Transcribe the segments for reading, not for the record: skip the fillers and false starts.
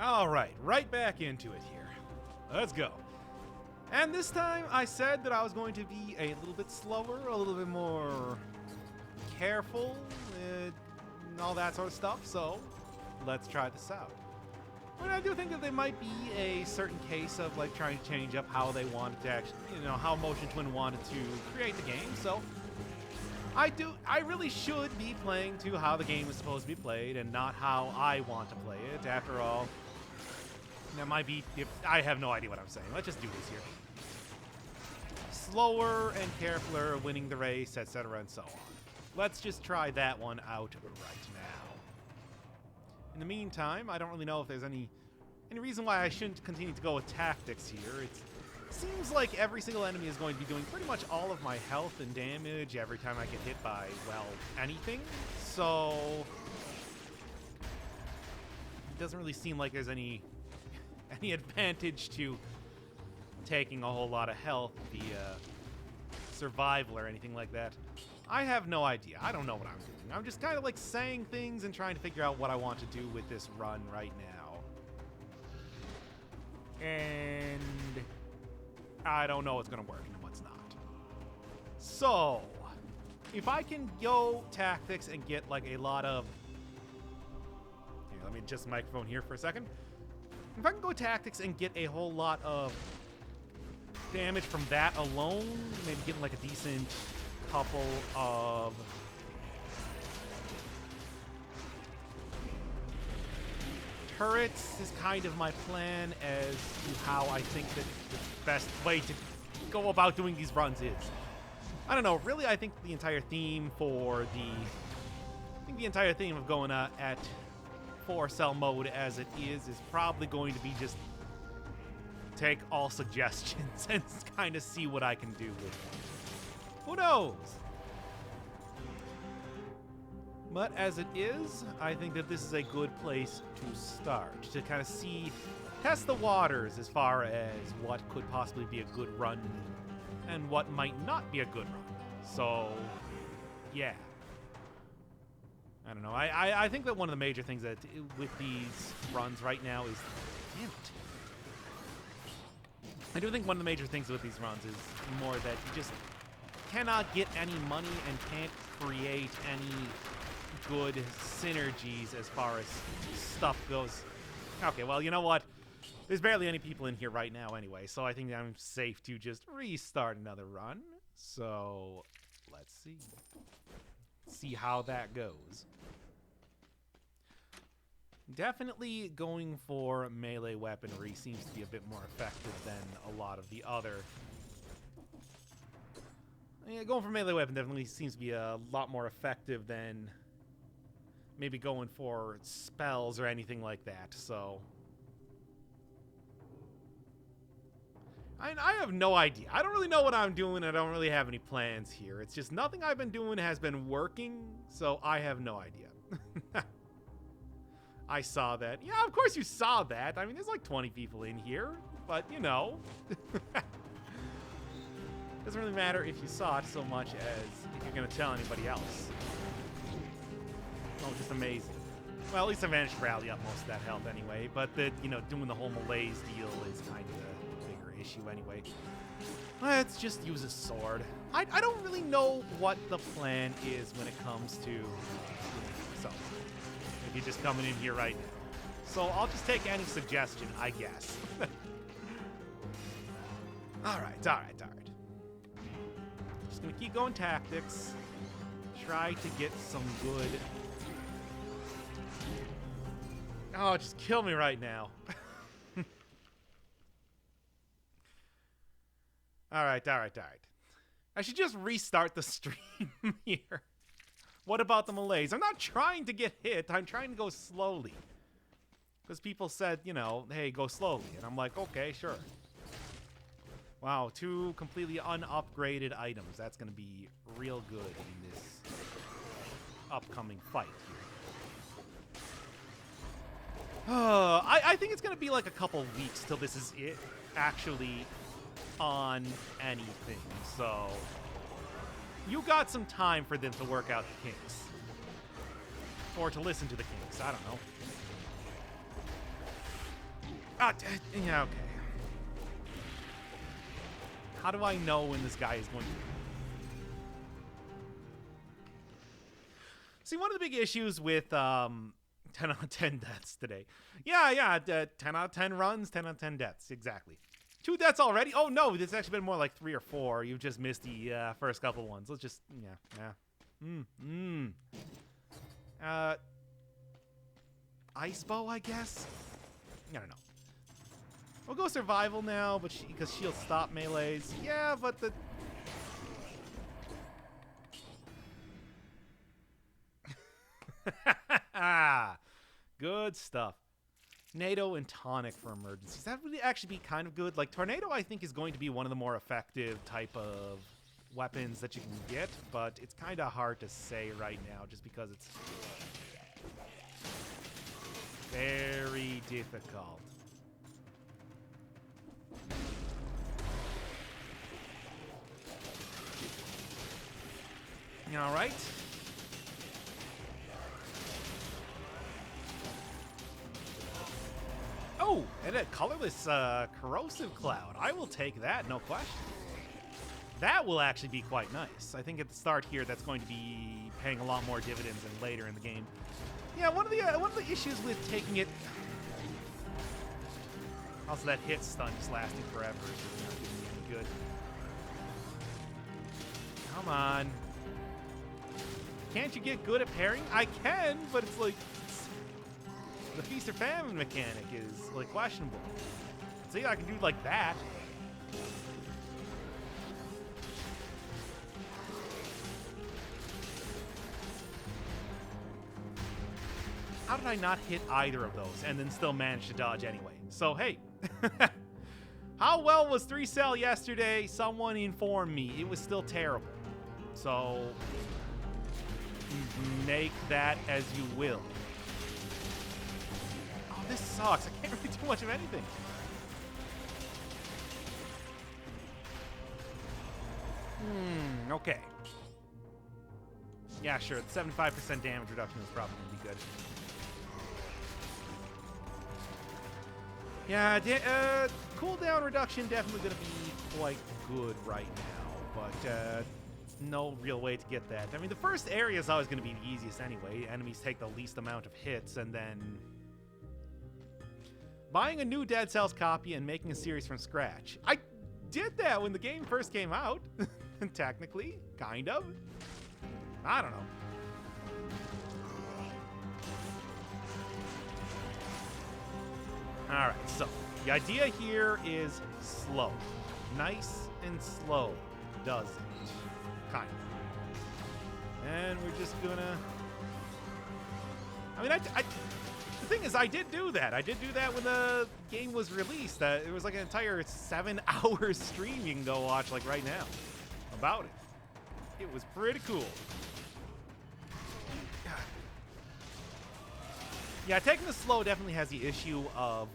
Alright, right back into it here. Let's go. And this time I said that I was going to be a little bit slower, a little bit more careful, and all that sort of stuff, so let's try this out. But I do think that there might be a certain case of like trying to change up how they wanted to actually, how Motion Twin wanted to create the game, so I really should be playing to how the game is supposed to be played and not how I want to play it. After all, there might be, I have no idea what I'm saying. Let's just do this here. Slower and carefuler, winning the race, etc. and so on. Let's just try that one out right now. In the meantime, I don't really know if there's any reason why I shouldn't continue to go with tactics here. It seems like every single enemy is going to be doing pretty much all of my health and damage every time I get hit by, well, anything. So it doesn't really seem like there's any advantage to taking a whole lot of health via survival or anything like that. I have no idea. I don't know what I'm doing. I'm just kind of like saying things and trying to figure out what I want to do with this run right now. And I don't know what's going to work and what's not. So, if I can go tactics and get like a lot of... Here, let me adjust the microphone here for a second. If I can go tactics and get a whole lot of damage from that alone, maybe getting like a decent couple of turrets is kind of my plan as to how I think that the best way to go about doing these runs is. I don't know, really I think the entire theme for the entire theme of going at 4-cell mode as it is probably going to be just take all suggestions and kind of see what I can do with them. Who knows? But as it is, I think that this is a good place to start, to kind of test the waters as far as what could possibly be a good run and what might not be a good run. So, yeah. I don't know. I think that one of the major things that with these runs right now is... Damn it. I do think one of the major things with these runs is more that you just cannot get any money and can't create any good synergies as far as stuff goes. Okay, well, you know what? There's barely any people in here right now anyway, so I think I'm safe to just restart another run. So, let's see. See how that goes. Definitely going for melee weaponry seems to be a bit more effective than a lot of the other... Yeah, going for melee weapon definitely seems to be a lot more effective than maybe going for spells or anything like that, so... I have no idea. I don't really know what I'm doing. I don't really have any plans here. It's just nothing I've been doing has been working, so I have no idea. I saw that. Yeah, of course you saw that. I mean, there's like 20 people in here, but you know. Doesn't really matter if you saw it so much as if you're going to tell anybody else. Oh, just amazing. Well, at least I managed to rally up most of that health anyway, but doing the whole malaise deal is kind of a bigger issue anyway. Let's just use a sword. I don't really know what the plan is when it comes to... So, if you're just coming in here right now. So I'll just take any suggestion, I guess. Alright. Just gonna keep going tactics. Try to get some good... Oh, just kill me right now. Alright. I should just restart the stream here. What about the malaise? I'm not trying to get hit. I'm trying to go slowly. Because people said, hey, go slowly. And I'm like, okay, sure. Wow, 2 completely unupgraded items. That's going to be real good in this upcoming fight here. I think it's going to be like a couple weeks till this is it actually on anything. So you got some time for them to work out the kinks. Or to listen to the kinks. I don't know. Yeah, okay. How do I know when this guy is going to... See, one of the big issues with 10 out of 10 deaths today. Yeah, 10 out of 10 runs, 10 out of 10 deaths, exactly. 2 deaths already? Oh, no, it's actually been more like 3 or 4. You've just missed the first couple ones. Let's just, Ice bow, I guess? I don't know. We'll go survival now, but because she'll stop melees. Yeah, but the... Good stuff. Tornado and tonic for emergencies. That would actually be kind of good. Like, tornado, I think, is going to be one of the more effective type of weapons that you can get, but it's kind of hard to say right now just because it's very difficult. All right. Oh, and a colorless corrosive cloud. I will take that, no question. That will actually be quite nice. I think at the start here, that's going to be paying a lot more dividends than later in the game. Yeah, one of the issues with taking it. Also, that hit stun just lasting forever is not doing any good. Come on. Can't you get good at parrying? I can, but it's like the feast or famine mechanic is like questionable. See, I can do like that. How did I not hit either of those and then still manage to dodge anyway? So, hey. How well was 3-cell yesterday? Someone informed me. It was still terrible. So, make that as you will. Oh, this sucks. I can't really do much of anything. Okay. Yeah, sure. The 75% damage reduction is probably going to be good. Yeah, cooldown reduction definitely going to be quite good right now, but no real way to get that. I mean, the first area is always going to be the easiest anyway. Enemies take the least amount of hits, and then buying a new Dead Cells copy and making a series from scratch. I did that when the game first came out, technically, kind of. I don't know. All right, so the idea here is slow. Nice and slow does it. Kind of. And we're just gonna... I mean, the thing is, I did do that. I did do that when the game was released. It was like an entire 7-hour stream you can go watch, like, right now about it. It was pretty cool. Yeah, taking the slow definitely has the issue of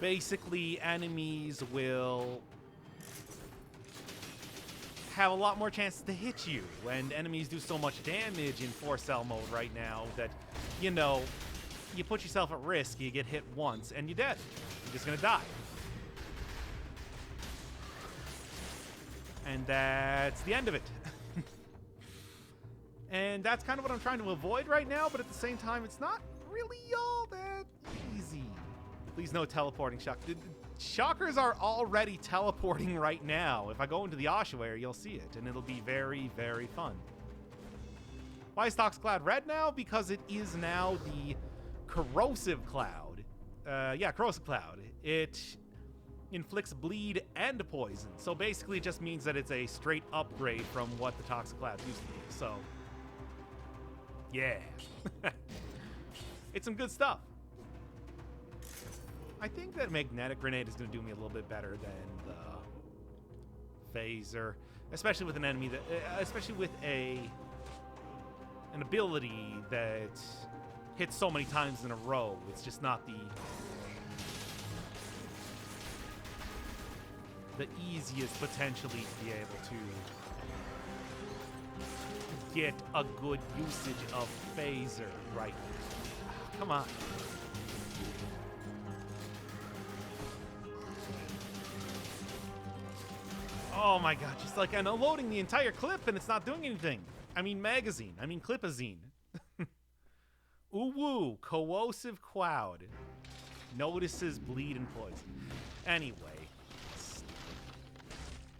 basically enemies will have a lot more chances to hit you, and enemies do so much damage in 4-cell mode right now that, you know, you put yourself at risk, you get hit once, and you're dead. You're just gonna die. And that's the end of it. And that's kind of what I'm trying to avoid right now, but at the same time, it's not really all that easy. Please no teleporting shock. Shockers are already teleporting right now. If I go into the ossuary, you'll see it, and it'll be very, very fun. Why is Toxic Cloud red now? Because it is now the Corrosive Cloud. Yeah, Corrosive Cloud. It inflicts bleed and poison. So basically it just means that it's a straight upgrade from what the Toxic Cloud used to be. So... yeah. It's some good stuff. I think that Magnetic Grenade is going to do me a little bit better than the Phaser, especially with an enemy that, especially with an ability that hits so many times in a row. It's just not the easiest potentially to be able to get a good usage of Phaser right now. Come on. Oh my god, just like I'm unloading the entire clip and it's not doing anything. I mean magazine. I mean clipazine. Ooh woo, coercive cloud. Notices bleed and poison. Anyway,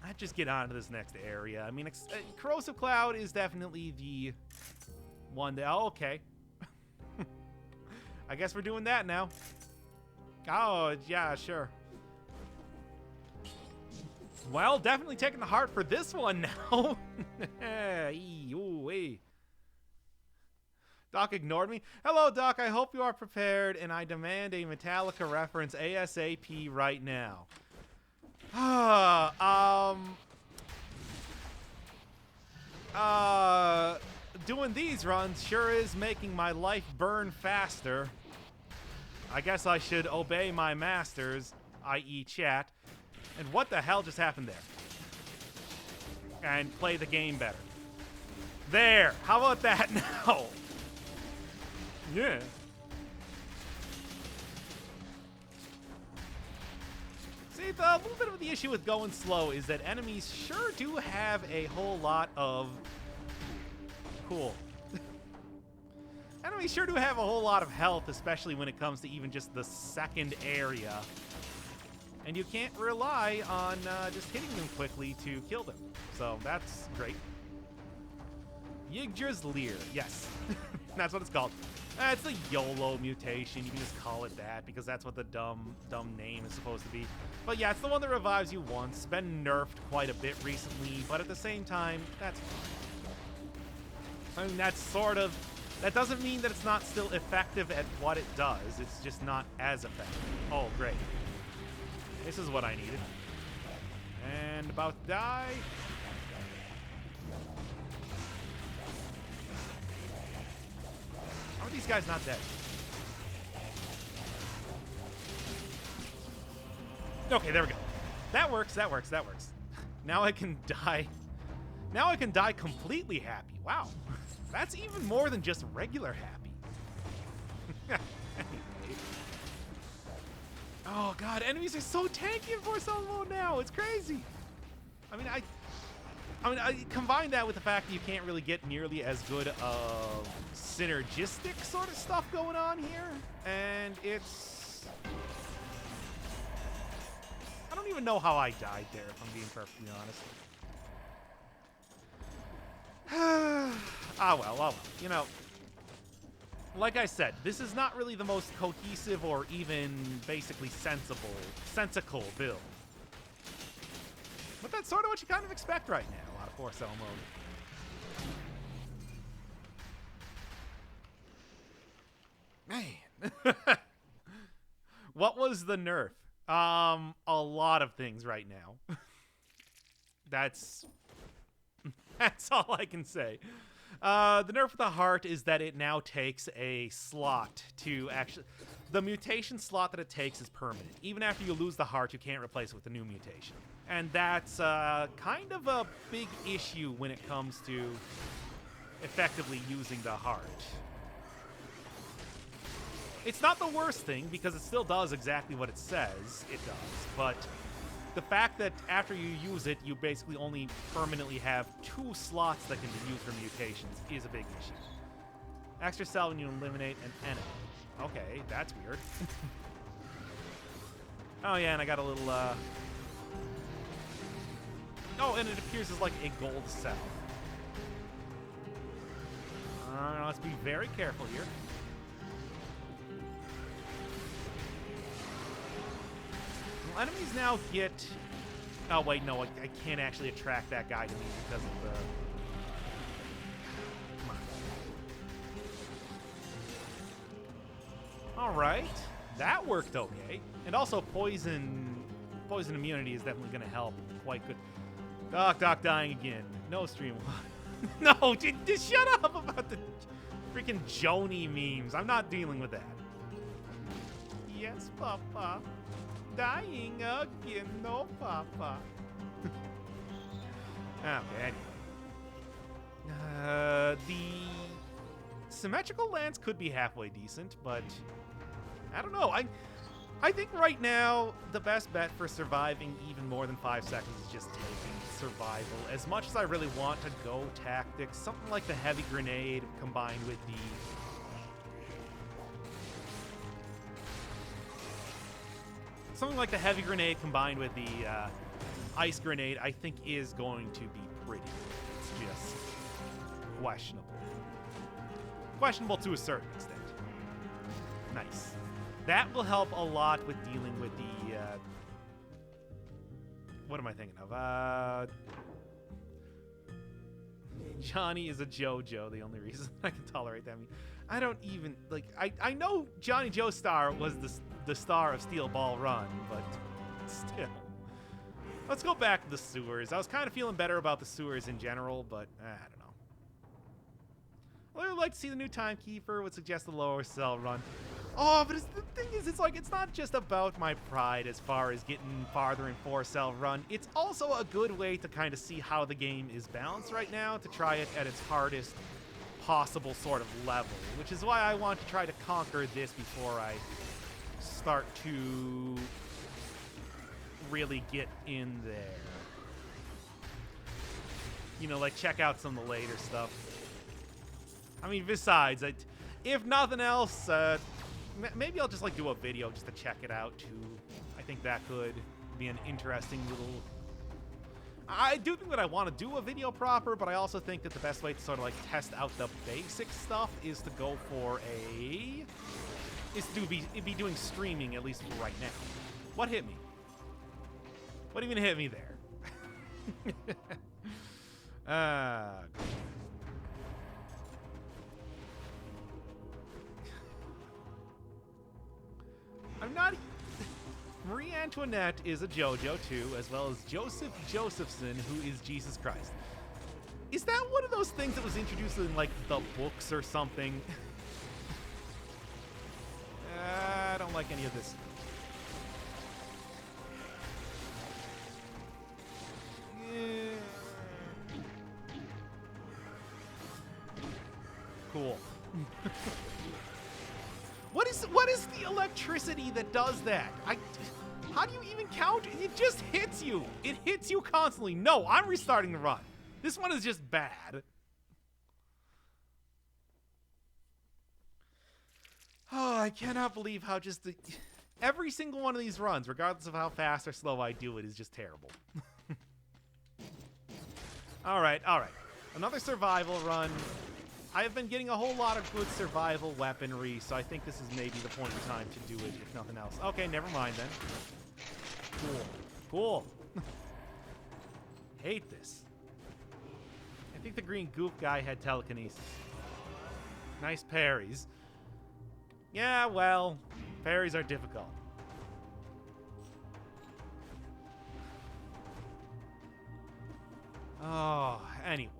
let's just get on to this next area. I mean, corrosive cloud is definitely the one that, oh, okay. I guess we're doing that now. Oh, yeah, sure. Well, definitely taking the heart for this one now. Ooh, hey. Doc ignored me. Hello, Doc. I hope you are prepared, and I demand a Metallica reference ASAP right now. Doing these runs sure is making my life burn faster. I guess I should obey my masters, i.e. chat. And what the hell just happened there? And play the game better. There. How about that now? Yeah. See, the little bit of the issue with going slow is that enemies sure do have a whole lot of... Cool. Enemies sure do have a whole lot of health, especially when it comes to even just the second area. And you can't rely on just hitting them quickly to kill them. So that's great. Yggdra's Leer. Yes. That's what it's called. It's the YOLO mutation. You can just call it that because that's what the dumb name is supposed to be. But yeah, it's the one that revives you once. It's been nerfed quite a bit recently, but at the same time, that's fine. I mean, that's sort of... That doesn't mean that it's not still effective at what it does. It's just not as effective. Oh, great. This is what I needed. And about to die. How are these guys not dead? Okay, there we go. That works, that works, that works. Now I can die. Now I can die completely happy. Wow. That's even more than just regular happy. Oh god, enemies are so tanky in Force mode now. It's crazy. I mean, I combine that with the fact that you can't really get nearly as good of synergistic sort of stuff going on here, and it's... I don't even know how I died there, if I'm being perfectly honest. Ah, well, you know, like I said, this is not really the most cohesive or even basically sensical build. But that's sort of what you kind of expect right now out of Force mode. Man. What was the nerf? A lot of things right now. That's all I can say. The nerf of the heart is that it now takes a slot to actually... The mutation slot that it takes is permanent. Even after you lose the heart, you can't replace it with a new mutation. And that's kind of a big issue when it comes to effectively using the heart. It's not the worst thing, because it still does exactly what it says it does, but the fact that after you use it, you basically only permanently have 2 slots that can be used for mutations is a big issue. Extra cell when you eliminate an enemy. Okay, that's weird. Oh yeah, and I got a little, Oh, and it appears as like a gold cell. Let's be very careful here. Well, enemies now get... Oh, wait, no, I can't actually attract that guy to me because of the... Come on. Alright. That worked okay. And also, poison immunity is definitely going to help quite good. Doc dying again. No stream. No, just shut up about the freaking Joni memes. I'm not dealing with that. Yes, Papa. Dying again. No, Papa. Okay, anyway. The symmetrical lance could be halfway decent, but I don't know. I think right now, the best bet for surviving even more than 5 seconds is just taking survival. As much as I really want to go tactics, something like the heavy grenade combined with the... ice grenade, I think is going to be pretty good. It's just questionable. Questionable to a certain extent. Nice. That will help a lot with dealing with the, what am I thinking of? Johnny is a JoJo, the only reason I can tolerate that. I mean, I don't even, like, I know Johnny Joestar was the star of Steel Ball Run, but still. Let's go back to the sewers. I was kind of feeling better about the sewers in general, but I don't know. Well, I would like to see the new timekeeper. Would suggest a lower cell run. Oh, but the thing is, it's like, it's not just about my pride as far as getting farther in 4-cell run. It's also a good way to kind of see how the game is balanced right now, to try it at its hardest possible sort of level, which is why I want to try to conquer this before I start to really get in there. You know, like, check out some of the later stuff. I mean, besides, if nothing else, maybe I'll just, like, do a video just to check it out, too. I think that could be an interesting little... I do think that I want to do a video proper, but I also think that the best way to sort of, like, test out the basic stuff is to go for a... is to be doing streaming, at least for right now. What hit me? What even hit me there? I'm not... Marie Antoinette is a JoJo, too, as well as Joseph Josephson, who is Jesus Christ. Is that one of those things that was introduced in, like, the books or something? I don't like any of this. Cool. What is the electricity that does that? How do you even count? It just hits you. It hits you constantly. No, I'm restarting the run. This one is just bad. Oh, I cannot believe how just every single one of these runs, regardless of how fast or slow I do it, is just terrible. All right. Another survival run. I have been getting a whole lot of good survival weaponry, so I think this is maybe the point in time to do it, if nothing else. Okay, never mind then. Cool. Hate this. I think the green goop guy had telekinesis. Nice parries. Yeah, well, parries are difficult. Oh, anyway.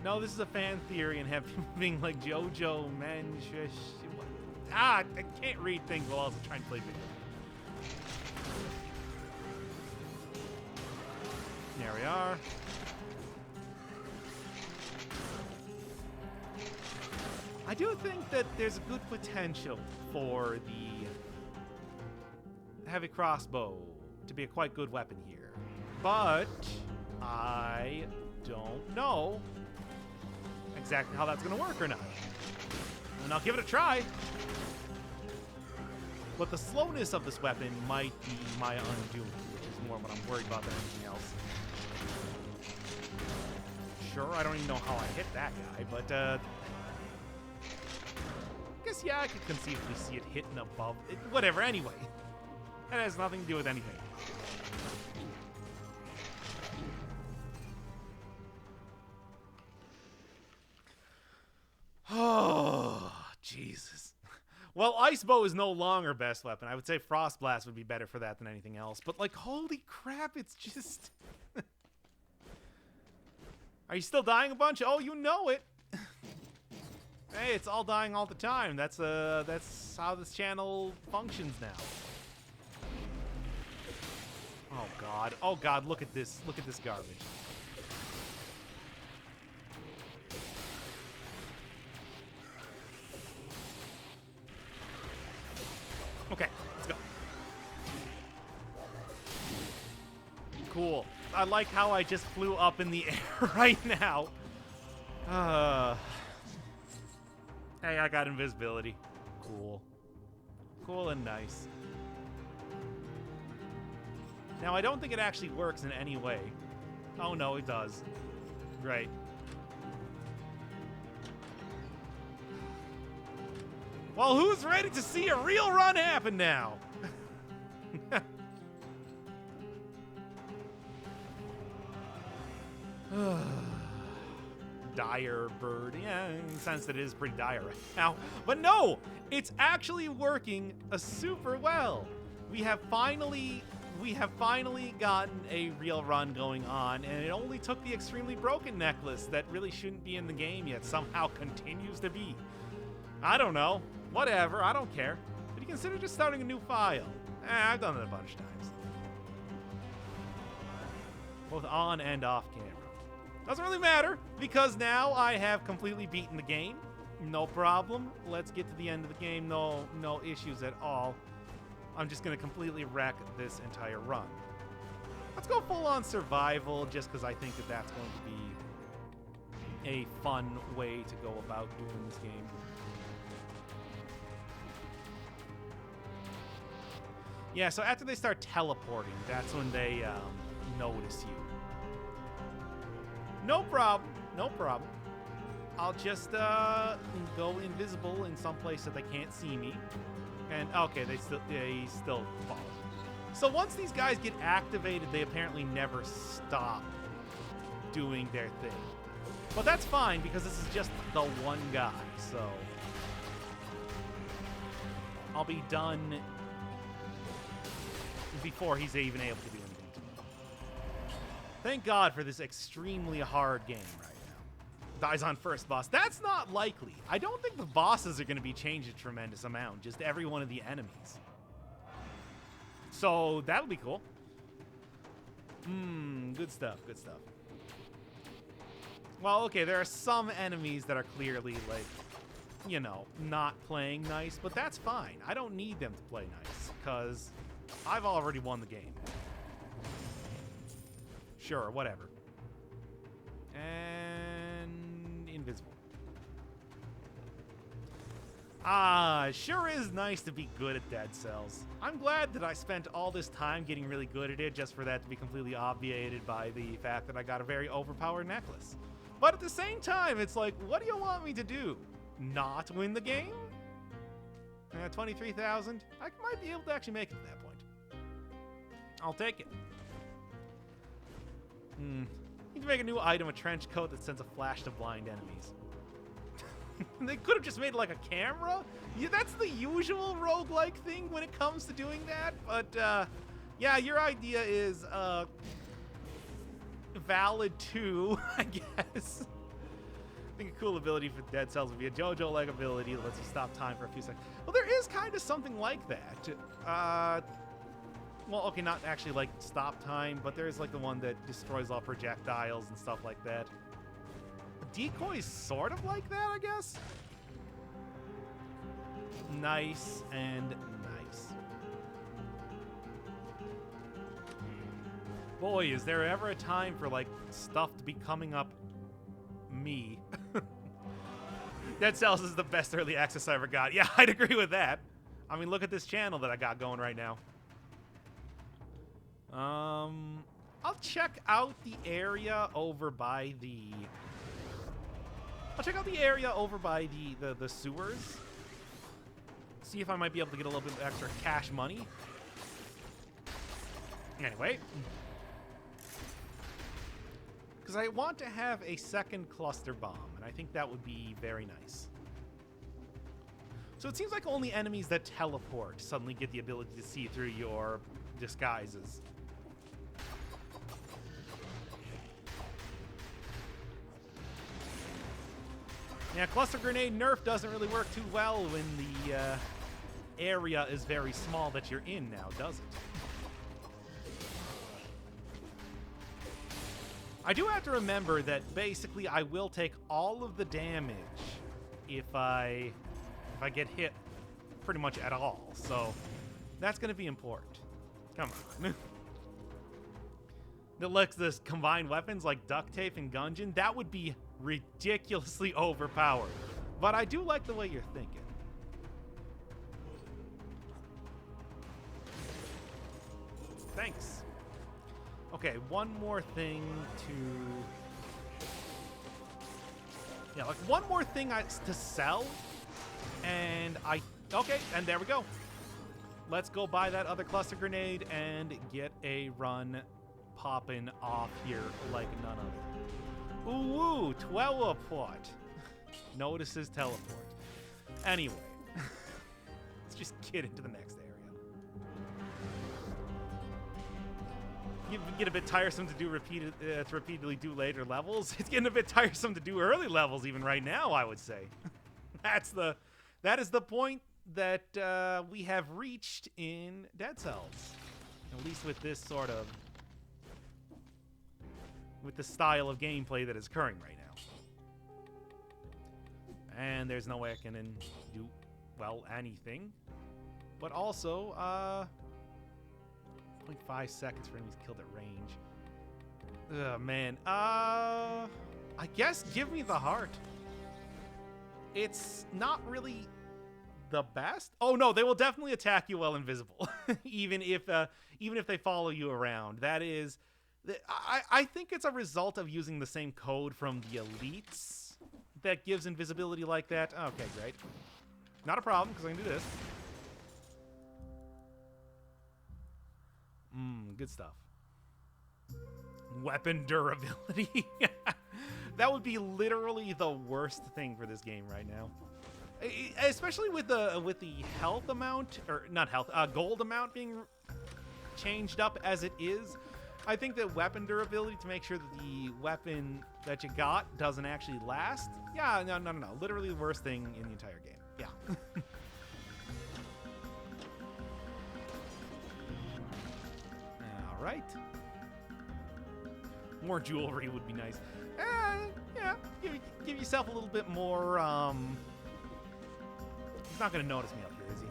No, this is a fan theory and have people being like JoJo, men, shush. I can't read things while also trying to play video. There we are. I do think that there's a good potential for the heavy crossbow to be a quite good weapon here. But I don't know exactly how that's going to work or not. And I'll give it a try. But the slowness of this weapon might be my undoing, which is more what I'm worried about than anything else. Sure, I don't even know how I hit that guy, but I guess, yeah, I could conceivably see it hitting above it. Whatever, anyway. That has nothing to do with anything. Oh, Jesus. Well, Ice Bow is no longer best weapon. I would say Frost Blast would be better for that than anything else. But, like, holy crap, it's just... Are you still dying a bunch? Oh, you know it. Hey, it's all dying all the time. That's how this channel functions now. Oh, God. Oh, God, look at this. Look at this garbage. cool. I like how I just flew up in the air right now. Hey, I got invisibility. Cool. Cool and nice. Now, I don't think it actually works in any way. Oh, no, it does. Great. Well, who's ready to see a real run happen now? Dire bird. Yeah, in the sense that it is pretty dire right now. But no, it's actually working super well. We have finally gotten a real run going on, and it only took the extremely broken necklace that really shouldn't be in the game yet somehow continues to be. I don't know. Whatever, I don't care. But you consider just starting a new file? I've done it a bunch of times. Both on and off camera. Doesn't really matter, because now I have completely beaten the game. No problem. Let's get to the end of the game. No issues at all. I'm just going to completely wreck this entire run. Let's go full-on survival, just because I think that that's going to be a fun way to go about doing this game. Yeah, so after they start teleporting, that's when they notice you. No problem. No problem. I'll just go invisible in some place that they can't see me. And okay, they still follow. So once these guys get activated, they apparently never stop doing their thing. But that's fine because this is just the one guy. So I'll be done before he's even able to do anything to me. Thank God for this extremely hard game right now. Dies on first boss. That's not likely. I don't think the bosses are going to be changed a tremendous amount. Just every one of the enemies. So that'll be cool. Good stuff. Good stuff. Well, okay, there are some enemies that are clearly, like, you know, not playing nice, but that's fine. I don't need them to play nice, because I've already won the game. Sure, whatever. And invisible. Sure is nice to be good at Dead Cells. I'm glad that I spent all this time getting really good at it just for that to be completely obviated by the fact that I got a very overpowered necklace. But at the same time, it's like, what do you want me to do? Not win the game? 23,000? I might be able to actually make it to that point. I'll take it. Need to make a new item, a trench coat that sends a flash to blind enemies. They could have just made like a camera? Yeah, that's the usual roguelike thing when it comes to doing that. But yeah, your idea is valid too, I guess. I think a cool ability for Dead Cells would be a JoJo-like ability that lets you stop time for a few seconds. Well, there is kind of something like that. Well, okay, not actually like stop time, but there's like the one that destroys all projectiles and stuff like that. Decoy is sort of like that, I guess. Nice and nice. Boy, is there ever a time for like stuff to be coming up me. Dead Cells is the best early access I ever got. Yeah, I'd agree with that. I mean, look at this channel that I got going right now. I'll check out the area over by the... I'll check out the area over by the sewers. See if I might be able to get a little bit of extra cash money. Anyway. Because I want to have a second cluster bomb, and I think that would be very nice. So it seems like only enemies that teleport suddenly get the ability to see through your disguises. Yeah, cluster grenade nerf doesn't really work too well when the area is very small that you're in now, does it? I do have to remember that basically I will take all of the damage if I get hit pretty much at all. So that's going to be important. Come on. that lets this combine weapons like duct tape and gungeon, that would be ridiculously overpowered. But I do like the way you're thinking. Thanks. Okay, one more thing to... Yeah, like one more thing to sell. And okay, and there we go. Let's go buy that other cluster grenade and get a run popping off here like none other. Ooh, teleport. Notices teleport. Anyway, let's just get into the next area. You get a bit tiresome to do repeatedly do later levels. It's getting a bit tiresome to do early levels even right now, I would say. That is the point that we have reached in Dead Cells. At least with this sort of... with the style of gameplay that is occurring right now. And there's no way I can do, well, anything. But also, 0.5 seconds for enemies killed at range. Ugh, man. I guess give me the heart. It's not really the best. Oh no, they will definitely attack you while invisible, even if they follow you around. That is, I think it's a result of using the same code from the elites that gives invisibility like that. Okay, great. Not a problem because I can do this. Good stuff. Weapon durability. That would be literally the worst thing for this game right now. Especially with the health amount, or not health, gold amount being changed up as it is. I think that weapon durability, to make sure that the weapon that you got doesn't actually last. Yeah, no. Literally the worst thing in the entire game. Yeah. All right. More jewelry would be nice. Yeah, give yourself a little bit more, He's not going to notice me up here, is he?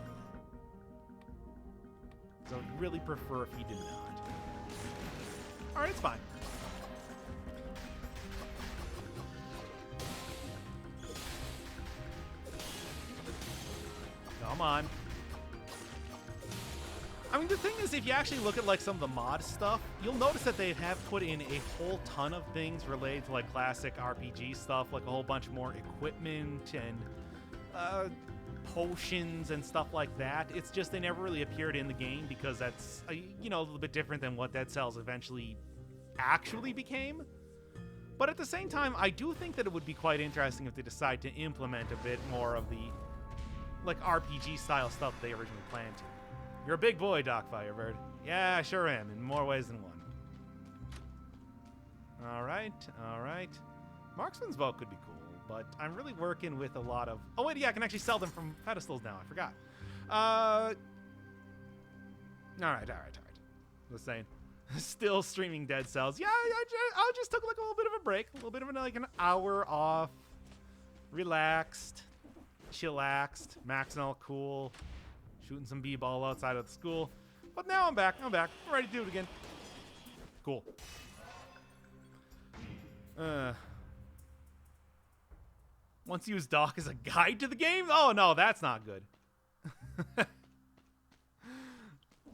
So I'd really prefer if he did not. Alright, it's fine. Come on. I mean, the thing is, if you actually look at like some of the mod stuff, you'll notice that they have put in a whole ton of things related to like classic RPG stuff, like a whole bunch more equipment and potions and stuff like that. It's just they never really appeared in the game because that's, you know, a little bit different than what Dead Cells eventually actually became. But at the same time, I do think that it would be quite interesting if they decide to implement a bit more of the like RPG style stuff they originally planned to. You're a big boy, Doc Firebird. Yeah, I sure am, in more ways than one. Alright. Marksman's Bow could be cool, but I'm really working with a lot of... Oh, wait, yeah, I can actually sell them from pedestals now. I forgot. Alright. Just saying. Still streaming Dead Cells. Yeah, I just took like a little bit of a break. A little bit of like an hour off. Relaxed. Chillaxed. Maxing all cool. Shooting some b-ball outside of the school. But now I'm back. I'm ready to do it again. Cool. Once use Doc as a guide to the game? Oh, no, that's not good.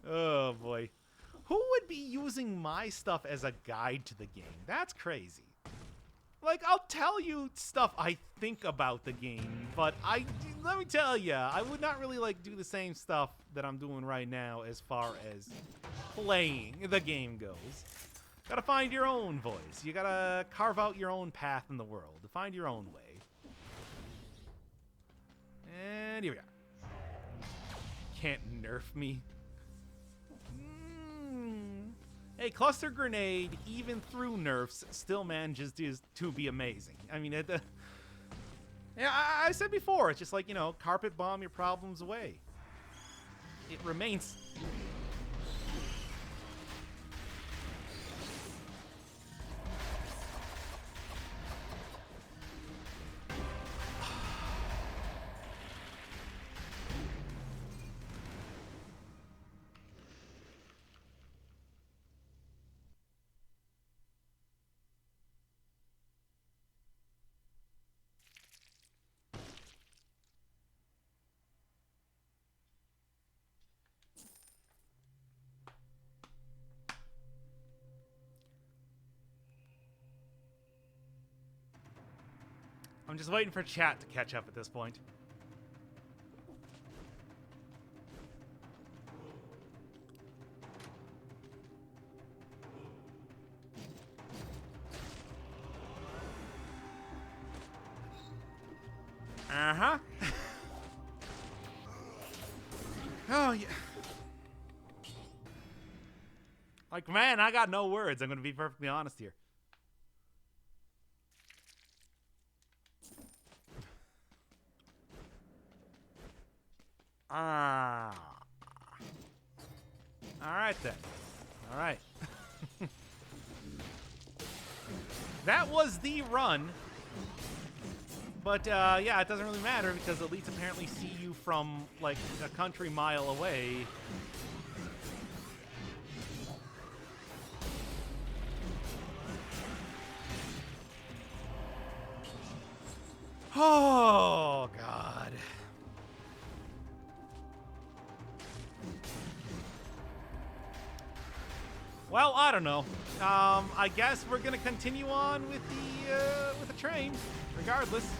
Oh, boy. Who would be using my stuff as a guide to the game? That's crazy. Like, I'll tell you stuff I think about the game, but let me tell you, I would not really, like, do the same stuff that I'm doing right now as far as playing the game goes. Gotta find your own voice. You gotta carve out your own path in the world. To find your own way. And here we are. Can't nerf me. Hey, Cluster Grenade, even through nerfs, still manages to be amazing. I mean, yeah, I said before, it's just like, you know, carpet bomb your problems away. It remains... I'm just waiting for chat to catch up at this point. Uh-huh. Oh, yeah. Like, man, I got no words. I'm going to be perfectly honest here. Ah. All right, then. All right. That was the run. But, yeah, it doesn't really matter because elites apparently see you from, like, a country mile away. Oh, God. Well, I don't know. I guess we're gonna continue on with the train, regardless.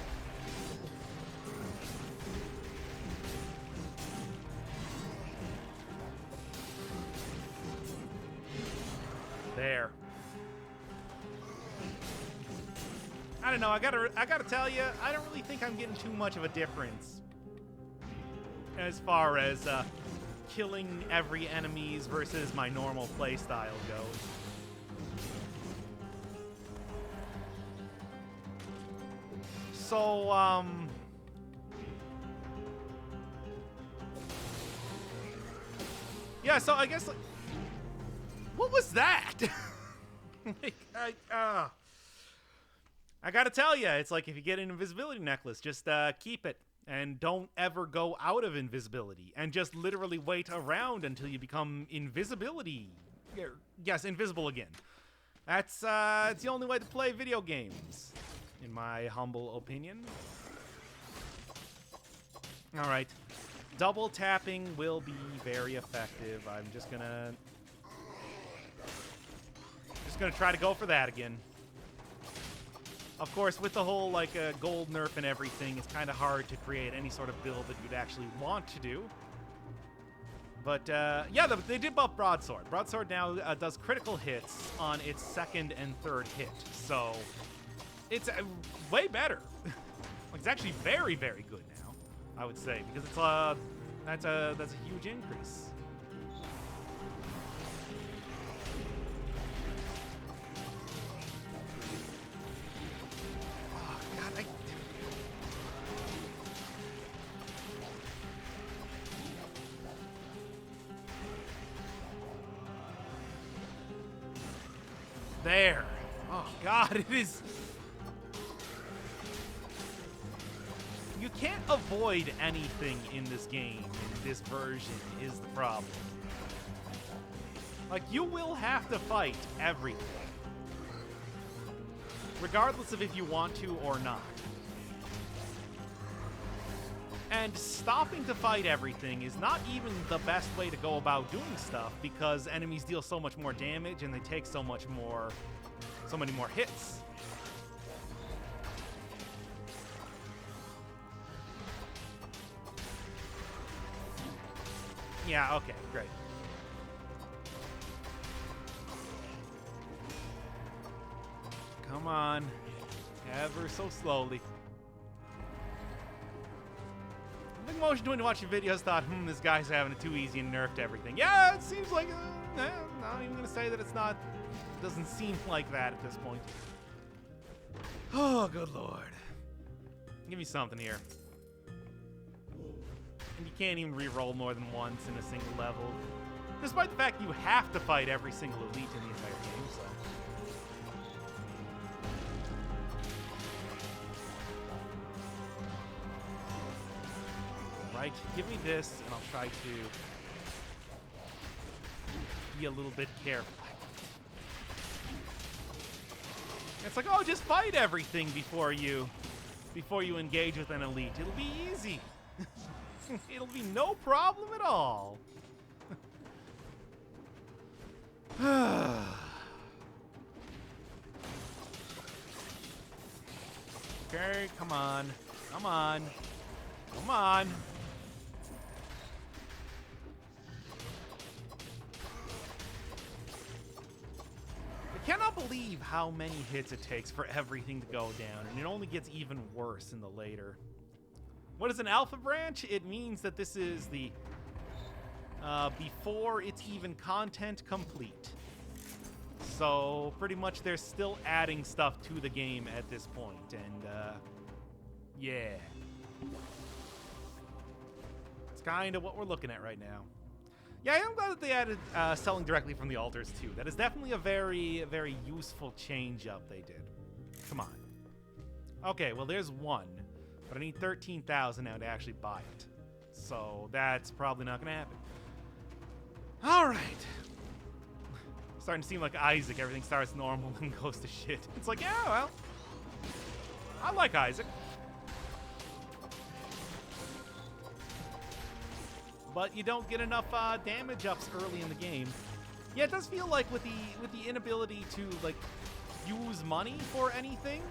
There. I don't know. I gotta tell you, I don't really think I'm getting too much of a difference as far as killing every enemies versus my normal playstyle goes. So, yeah, so I guess, like, what was that? Like, I gotta tell you, it's like if you get an invisibility necklace, just keep it. And don't ever go out of invisibility. And just literally wait around until you become invisible again. That's it's the only way to play video games, in my humble opinion. Alright. Double tapping will be very effective. I'm just gonna try to go for that again. Of course, with the whole, like, gold nerf and everything, it's kind of hard to create any sort of build that you'd actually want to do. But, yeah, they did buff Broadsword. Broadsword now does critical hits on its second and third hit. So, it's way better. Like, it's actually very, very good now, I would say. Because it's, that's a huge increase. There. Oh, God, it is... You can't avoid anything in this game, in this version, is the problem. Like, you will have to fight everything. Regardless of if you want to or not. And stopping to fight everything is not even the best way to go about doing stuff because enemies deal so much more damage and they take so many more hits. Yeah, okay, great. Come on. Ever so slowly. I think most doing watching videos thought, this guy's having it too easy and nerfed everything. Yeah, it seems like, I'm not even going to say that it's not, it doesn't seem like that at this point. Oh, good lord. Give me something here. And you can't even re-roll more than once in a single level. Despite the fact you have to fight every single elite in the entire game, so. Right, give me this, and I'll try to be a little bit careful. It's like, oh, just fight everything before you engage with an elite. It'll be easy. It'll be no problem at all. Okay, come on. Come on. Come on. I cannot believe how many hits it takes for everything to go down, and it only gets even worse in the later. What is an alpha branch? It means that this is the before it's even content complete. So pretty much they're still adding stuff to the game at this point, and yeah. It's kind of what we're looking at right now. Yeah, I am glad that they added selling directly from the altars too. That is definitely a very, very useful change up they did. Come on. Okay, well there's one, but I need 13,000 now to actually buy it. So that's probably not gonna happen. All right. Starting to seem like Isaac. Everything starts normal and goes to shit. It's like, yeah, well, I like Isaac. But you don't get enough damage ups early in the game. Yeah, it does feel like with the inability to like use money for anything,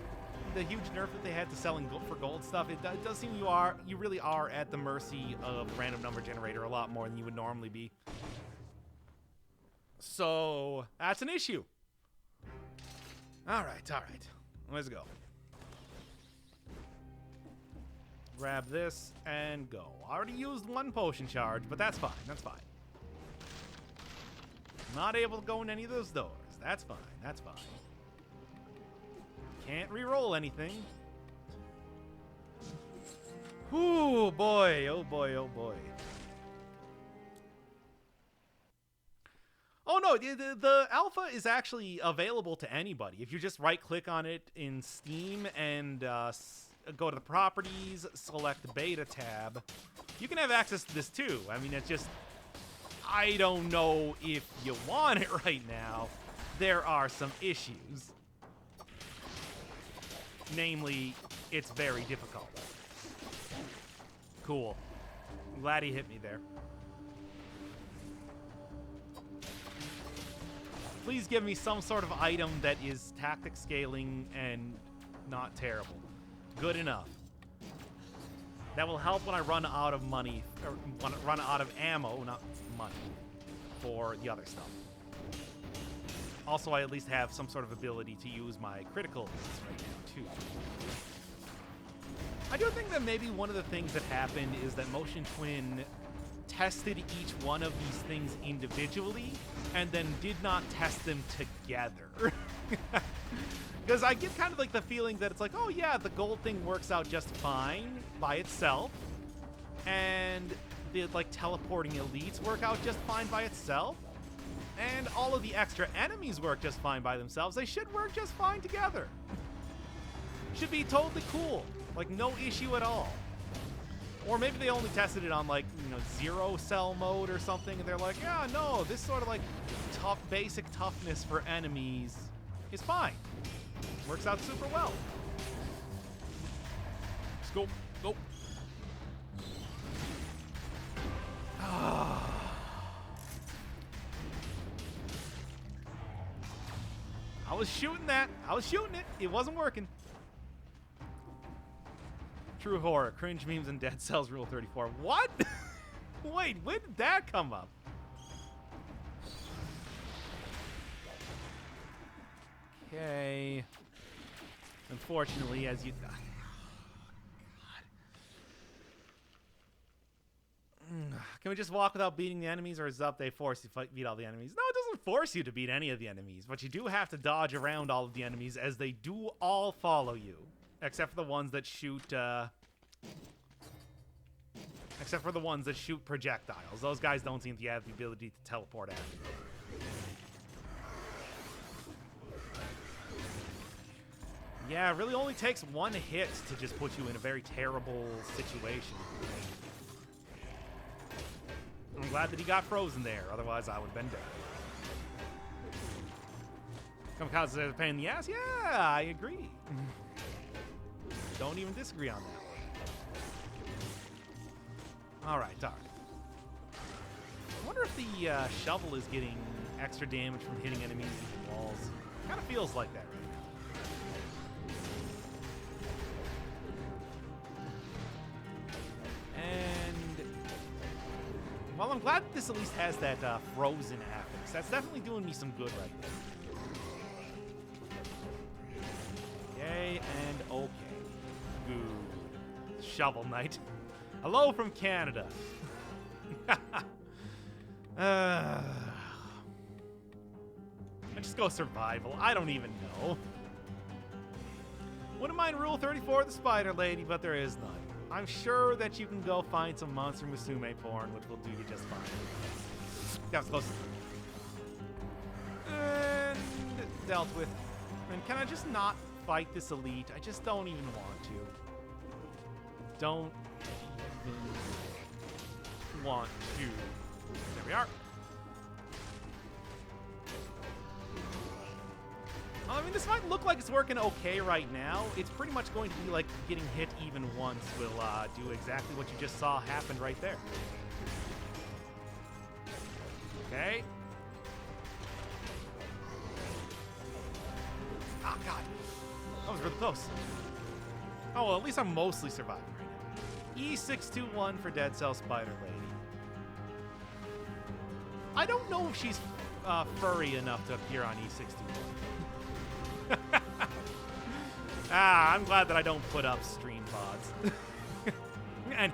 the huge nerf that they had to selling for gold stuff, it does seem you really are at the mercy of the random number generator a lot more than you would normally be. So that's an issue. All right, let's go. Grab this and go. I already used one potion charge, but that's fine. That's fine. Not able to go in any of those doors. That's fine. That's fine. Can't re-roll anything. Ooh, boy. Oh, boy. Oh, boy. Oh, no. The alpha is actually available to anybody. If you just right-click on it in Steam and go to the properties, select the beta tab, you can have access to this too. I mean, it's just, I don't know if you want it right now. There are some issues. Namely, it's very difficult. Cool. I'm glad he hit me there. Please give me some sort of item that is tactic scaling and not terrible. Good enough. That will help when I run out of money, or when I run out of ammo, not money, for the other stuff. Also, I at least have some sort of ability to use my criticals right now, too. I do think that maybe one of the things that happened is that Motion Twin tested each one of these things individually and then did not test them together. Because I get kind of like the feeling that it's like, oh yeah, the gold thing works out just fine by itself, and the like teleporting elites work out just fine by itself, and all of the extra enemies work just fine by themselves. They should work just fine together. Should be totally cool, like no issue at all. Or maybe they only tested it on like, you know, 0 cell mode or something, and they're like, yeah, no, this sort of like tough, basic toughness for enemies is fine. Works out super well. Let's go. Go. I was shooting that. I was shooting it. It wasn't working. True horror. Cringe memes and Dead Cells Rule 34. What? Wait, when did that come up? Okay. Unfortunately, as you... God. Can we just walk without beating the enemies, or is it up they force you to beat all the enemies? No, it doesn't force you to beat any of the enemies, but you do have to dodge around all of the enemies, as they do all follow you. Except for the ones that shoot, except for the ones that shoot projectiles. Those guys don't seem to have the ability to teleport after you. Yeah, it really only takes one hit to just put you in a very terrible situation. I'm glad that he got frozen there, otherwise I would have been dead. Kamikaze is a pain in the ass? Yeah, I agree. Don't even disagree on that one. Alright, I wonder if the shovel is getting extra damage from hitting enemies with walls. Kind of feels like that right now. Well, I'm glad that this at least has that frozen affix. That's definitely doing me some good right there. Okay, and okay. Good. Shovel Knight. Hello from Canada. I just go survival. I don't even know. Wouldn't mind Rule 34 of the Spider Lady, but there is none. I'm sure that you can go find some Monster Musume porn, which will do you just fine. That was close. And dealt with. And can I just not fight this elite? I just don't even want to. Don't even want to. There we are. I mean, this might look like it's working okay right now. It's pretty much going to be like getting hit even once will do exactly what you just saw happen right there. Okay. Ah, God. That was really close. Oh, well, at least I'm mostly surviving right now. E621 for Dead Cell Spider Lady. I don't know if she's furry enough to appear on E621. I'm glad that I don't put up stream pods. Anyway.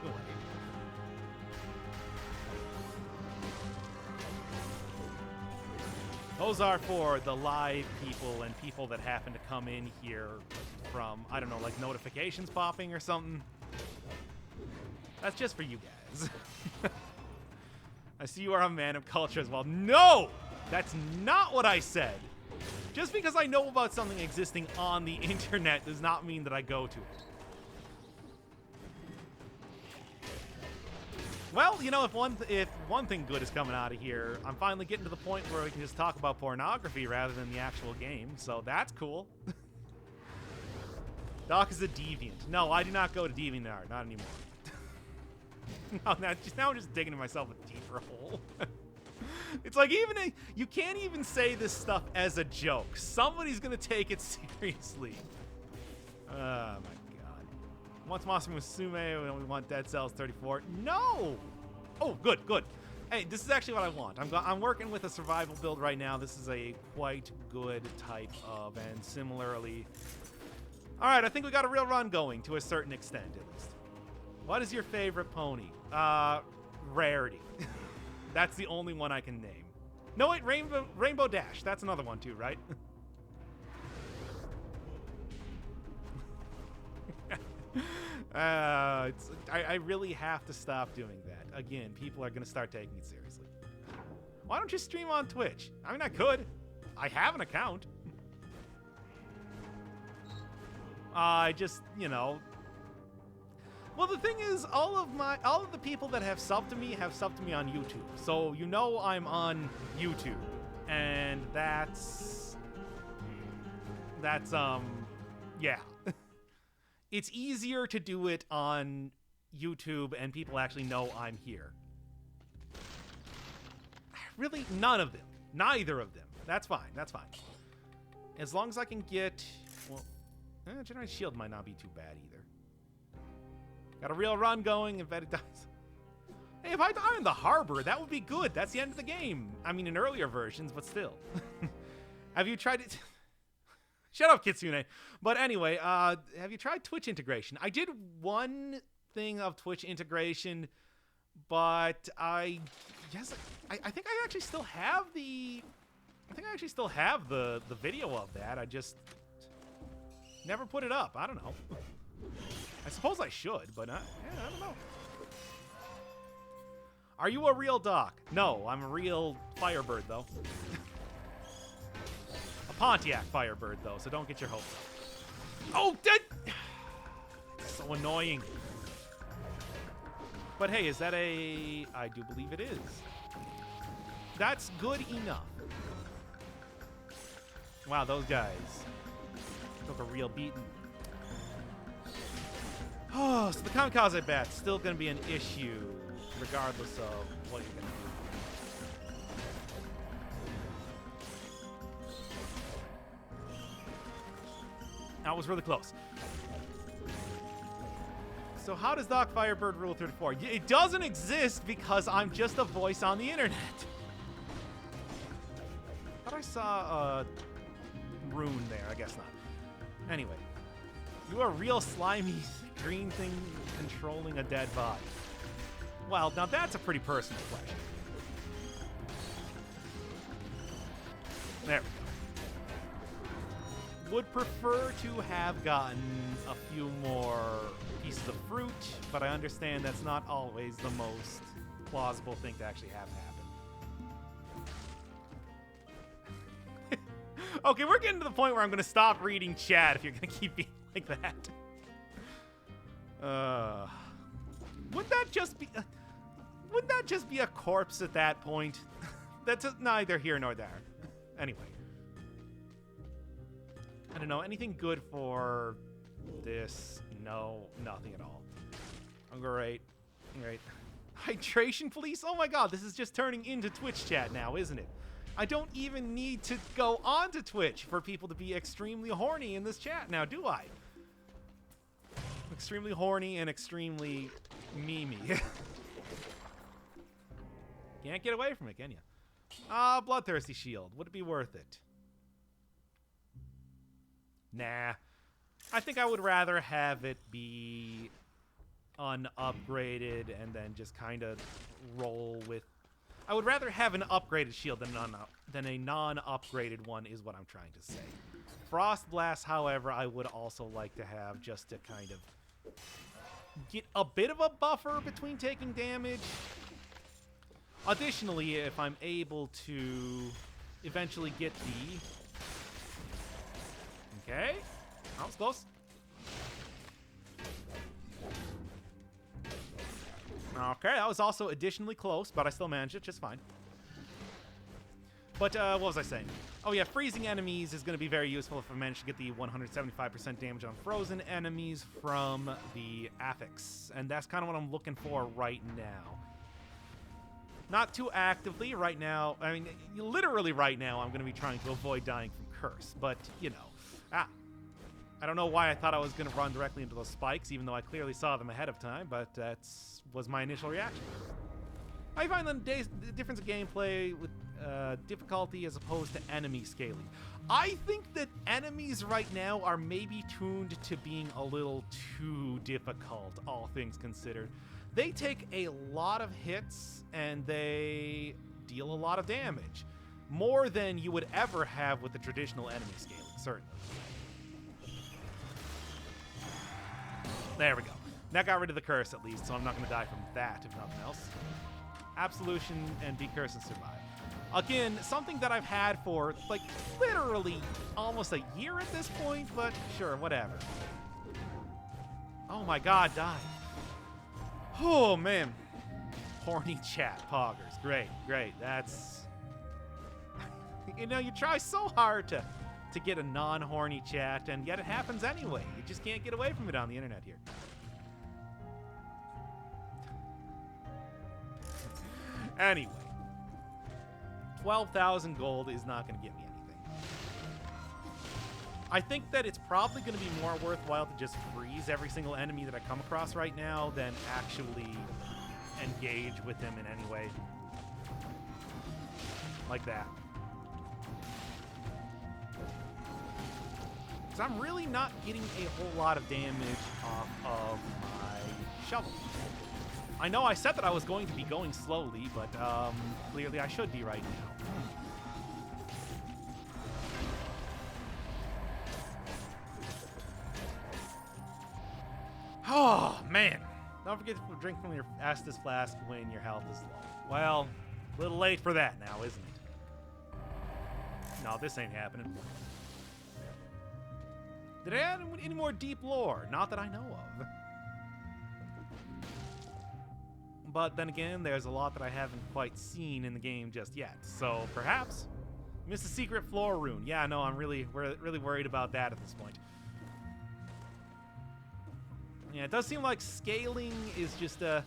Those are for the live people and people that happen to come in here from, I don't know, like notifications popping or something. That's just for you guys. I see you are a man of culture as well. No! That's not what I said. Just because I know about something existing on the internet does not mean that I go to it. Well, you know, if one thing good is coming out of here, I'm finally getting to the point where we can just talk about pornography rather than the actual game, so that's cool. Doc is a deviant. No, I do not go to DeviantArt, not anymore. Now I'm just digging myself a deeper hole. It's like you can't even say this stuff as a joke. Somebody's gonna take it seriously. Oh my god. Once Monster Musume, we only want Dead Cells 34. No! Oh, good. Hey, this is actually what I want. I'm working with a survival build right now. This is a quite good type of, and similarly. All right, I think we got a real run going to a certain extent, at least. What is your favorite pony? Rarity. That's the only one I can name. No, wait, Rainbow Dash. That's another one too, right? I really have to stop doing that. Again, people are going to start taking it seriously. Why don't you stream on Twitch? I mean, I could. I have an account. I just, you know... Well, the thing is, all of the people that have subbed to me on YouTube. So you know I'm on YouTube, and that's yeah. It's easier to do it on YouTube, and people actually know I'm here. Really, none of them, neither of them. That's fine. That's fine. As long as I can get, well, Generate Shield might not be too bad either. Got a real run going, if it does. Hey, if I die in the harbor, that would be good. That's the end of the game. I mean, in earlier versions, but still. Have you tried it? Shut up, Kitsune. But anyway, have you tried Twitch integration? I did one thing of Twitch integration, but I think I actually still have the video of that. I just never put it up. I don't know. I suppose I should, but yeah, I don't know. Are you a real Doc? No, I'm a real Firebird, though. A Pontiac Firebird, though, so don't get your hopes up. Oh, dead! So annoying. But hey, is that a... I do believe it is. That's good enough. Wow, those guys took a real beating. Oh, so the kamikaze bat's still going to be an issue, regardless of what you're going to do. That was really close. So how does Doc Firebird Rule 34? It doesn't exist because I'm just a voice on the internet. I thought I saw a rune there. I guess not. Anyway. You are a real slimy green thing controlling a dead body. Well, now that's a pretty personal question. There we go. Would prefer to have gotten a few more pieces of fruit, but I understand that's not always the most plausible thing to actually have happen. Okay, we're getting to the point where I'm going to stop reading chat if you're going to keep being like that. Would that just be... wouldn't that just be a corpse at that point? That's neither here nor there. Anyway. I don't know. Anything good for this? No, nothing at all. Great. Great. Hydration police? Oh my god, this is just turning into Twitch chat now, isn't it? I don't even need to go onto Twitch for people to be extremely horny in this chat now, do I? Extremely horny and extremely memey. Can't get away from it, can you? Bloodthirsty shield. Would it be worth it? Nah. I think I would rather have it be unupgraded and then just kind of roll with... I would rather have an upgraded shield than a non-upgraded one is what I'm trying to say. Frost Blast, however, I would also like to have just to kind of get a bit of a buffer between taking damage. Additionally, if I'm able to eventually get the... Okay. That was close. Okay, that was also additionally close, but I still managed it just fine. But, what was I saying? Oh yeah, freezing enemies is going to be very useful if I manage to get the 175% damage on frozen enemies from the affix. And that's kind of what I'm looking for right now. Not too actively right now. I mean, literally right now, I'm going to be trying to avoid dying from curse. But, you know. I don't know why I thought I was going to run directly into those spikes, even though I clearly saw them ahead of time, but that was my initial reaction. I find the difference of gameplay with difficulty as opposed to enemy scaling. I think that enemies right now are maybe tuned to being a little too difficult, all things considered. They take a lot of hits, and they deal a lot of damage. More than you would ever have with the traditional enemy scaling, certainly. There we go. That got rid of the curse, at least, so I'm not going to die from that, if nothing else. Absolution and be cursed and survive. Again, something that I've had for, like, literally almost a year at this point, but sure, whatever. Oh my god, die. Oh, man. Horny chat, poggers. Great, great. That's... you know, you try so hard to get a non-horny chat, and yet it happens anyway. You just can't get away from it on the internet here. Anyway. 12,000 gold is not going to get me anything. I think that it's probably going to be more worthwhile to just freeze every single enemy that I come across right now than actually engage with them in any way. Like that. Because I'm really not getting a whole lot of damage off of my shovel. I know I said that I was going to be going slowly, but clearly I should be right now. Oh, man. Don't forget to drink from your Estus flask when your health is low. Well, a little late for that now, isn't it? No, this ain't happening. Did I add any more deep lore? Not that I know of. But then again, there's a lot that I haven't quite seen in the game just yet. So perhaps miss a secret floor rune. Yeah, no, I'm really worried about that at this point. Yeah, it does seem like scaling is just a...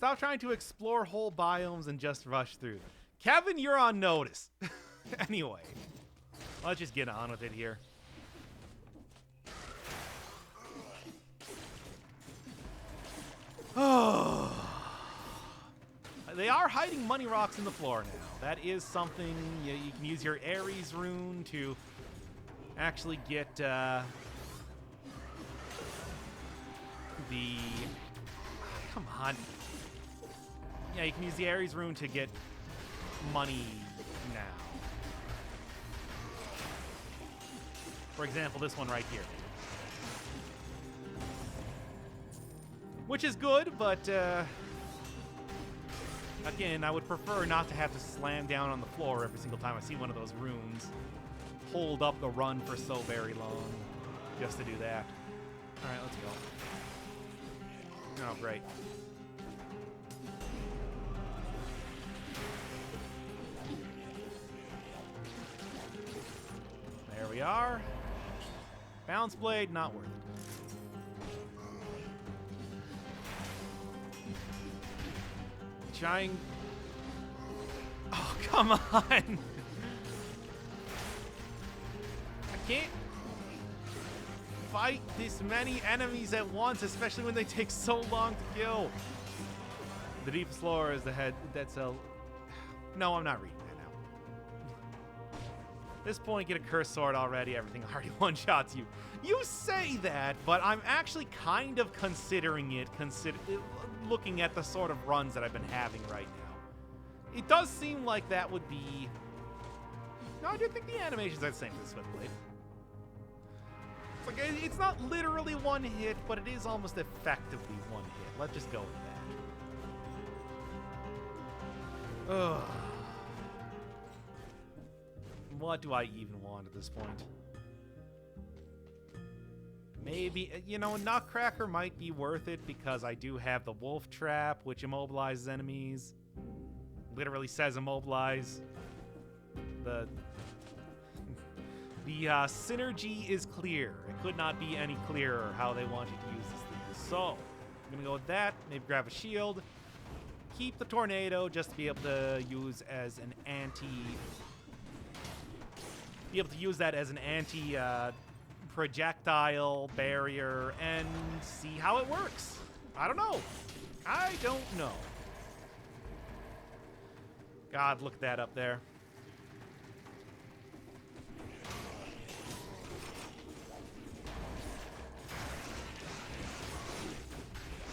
Stop trying to explore whole biomes and just rush through them. Kevin, you're on notice. Anyway, let's just get on with it here. Oh. They are hiding money rocks in the floor now. That is something. You can use your Ares rune to actually get the... Come on. Yeah, you can use the Ares rune to get money now. For example, this one right here. Which is good, but again, I would prefer not to have to slam down on the floor every single time I see one of those runes. Hold up the run for so very long just to do that. All right, let's go. Oh, great. There we are. Bounce blade, not worth it. Trying. Oh, come on. I can't fight this many enemies at once, especially when they take so long to kill. The deepest floor is the head. That's a... No, I'm not reading that now. At this point, get a cursed sword already. Everything already one-shots you. You say that, but I'm actually kind of considering it, looking at the sort of runs that I've been having right now. It does seem like that would be... No, I do think the animations are the same as Switchblade. It's like, it's not literally one hit, but it is almost effectively one hit. Let's just go with that. Ugh. What do I even want at this point? Maybe, you know, Nutcracker might be worth it because I do have the Wolf Trap, which immobilizes enemies. Literally says immobilize. The synergy is clear. It could not be any clearer how they want you to use this thing. So, I'm going to go with that. Maybe grab a shield. Keep the tornado just to be able to use as an be able to use that as an projectile barrier and see how it works. I don't know. I don't know. God, look at that up there.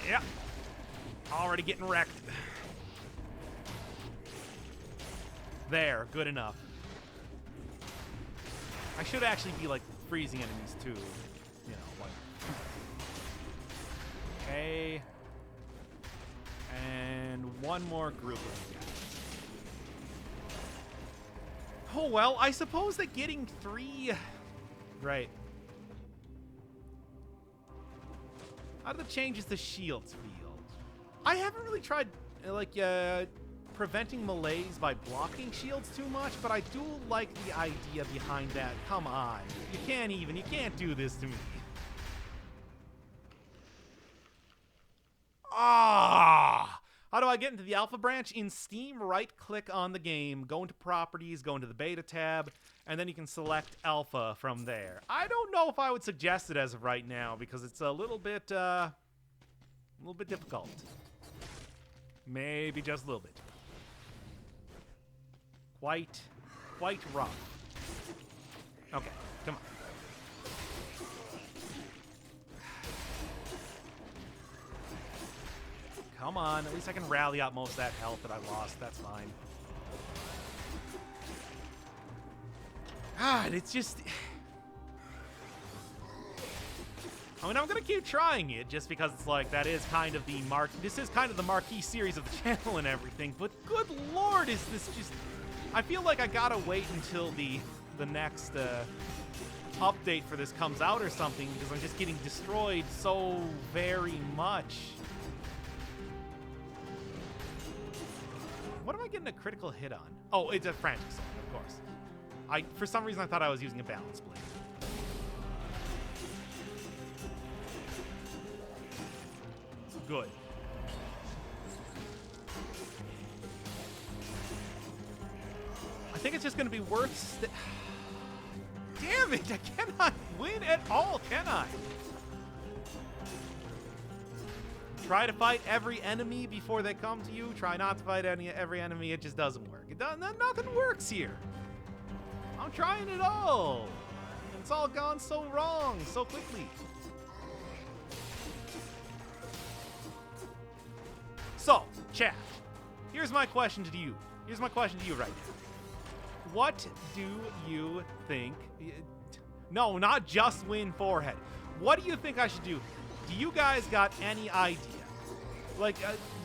Yeah. Already getting wrecked. There, good enough. I should actually be, like, freezing enemies, too. You know, like... Okay. And one more group of guys. Oh, well, I suppose that getting 3... Right. How do the changes the shields feel? I haven't really tried, like, preventing melees by blocking shields too much, but I do like the idea behind that. Come on. You can't do this to me. Ah! How do I get into the alpha branch? In Steam, right-click on the game, go into properties, go into the beta tab, and then you can select alpha from there. I don't know if I would suggest it as of right now because it's a little bit difficult. Maybe just a little bit. Quite rough. Okay, come on. Come on, at least I can rally out most of that health that I lost. That's fine. God, it's just... I mean, I'm gonna keep trying it just because it's like that is kind of the this is kind of the marquee series of the channel and everything, but good lord, is this just... I feel like I gotta wait until the next update for this comes out or something because I'm just getting destroyed so very much. What am I getting a critical hit on? Oh, it's a frantic sword, of course. For some reason, I thought I was using a balance blade. Good. think it's just going to be worth... Damn it! I cannot win at all, can I? Try to fight every enemy before they come to you. Try not to fight every enemy. It just doesn't work. Nothing works here. I'm trying it all. It's all gone so wrong so quickly. So, chat. Here's my question to you. Here's my question to you right now. What do you think... No, not just win forehead. What do you think I should do? Do you guys got any idea? Like,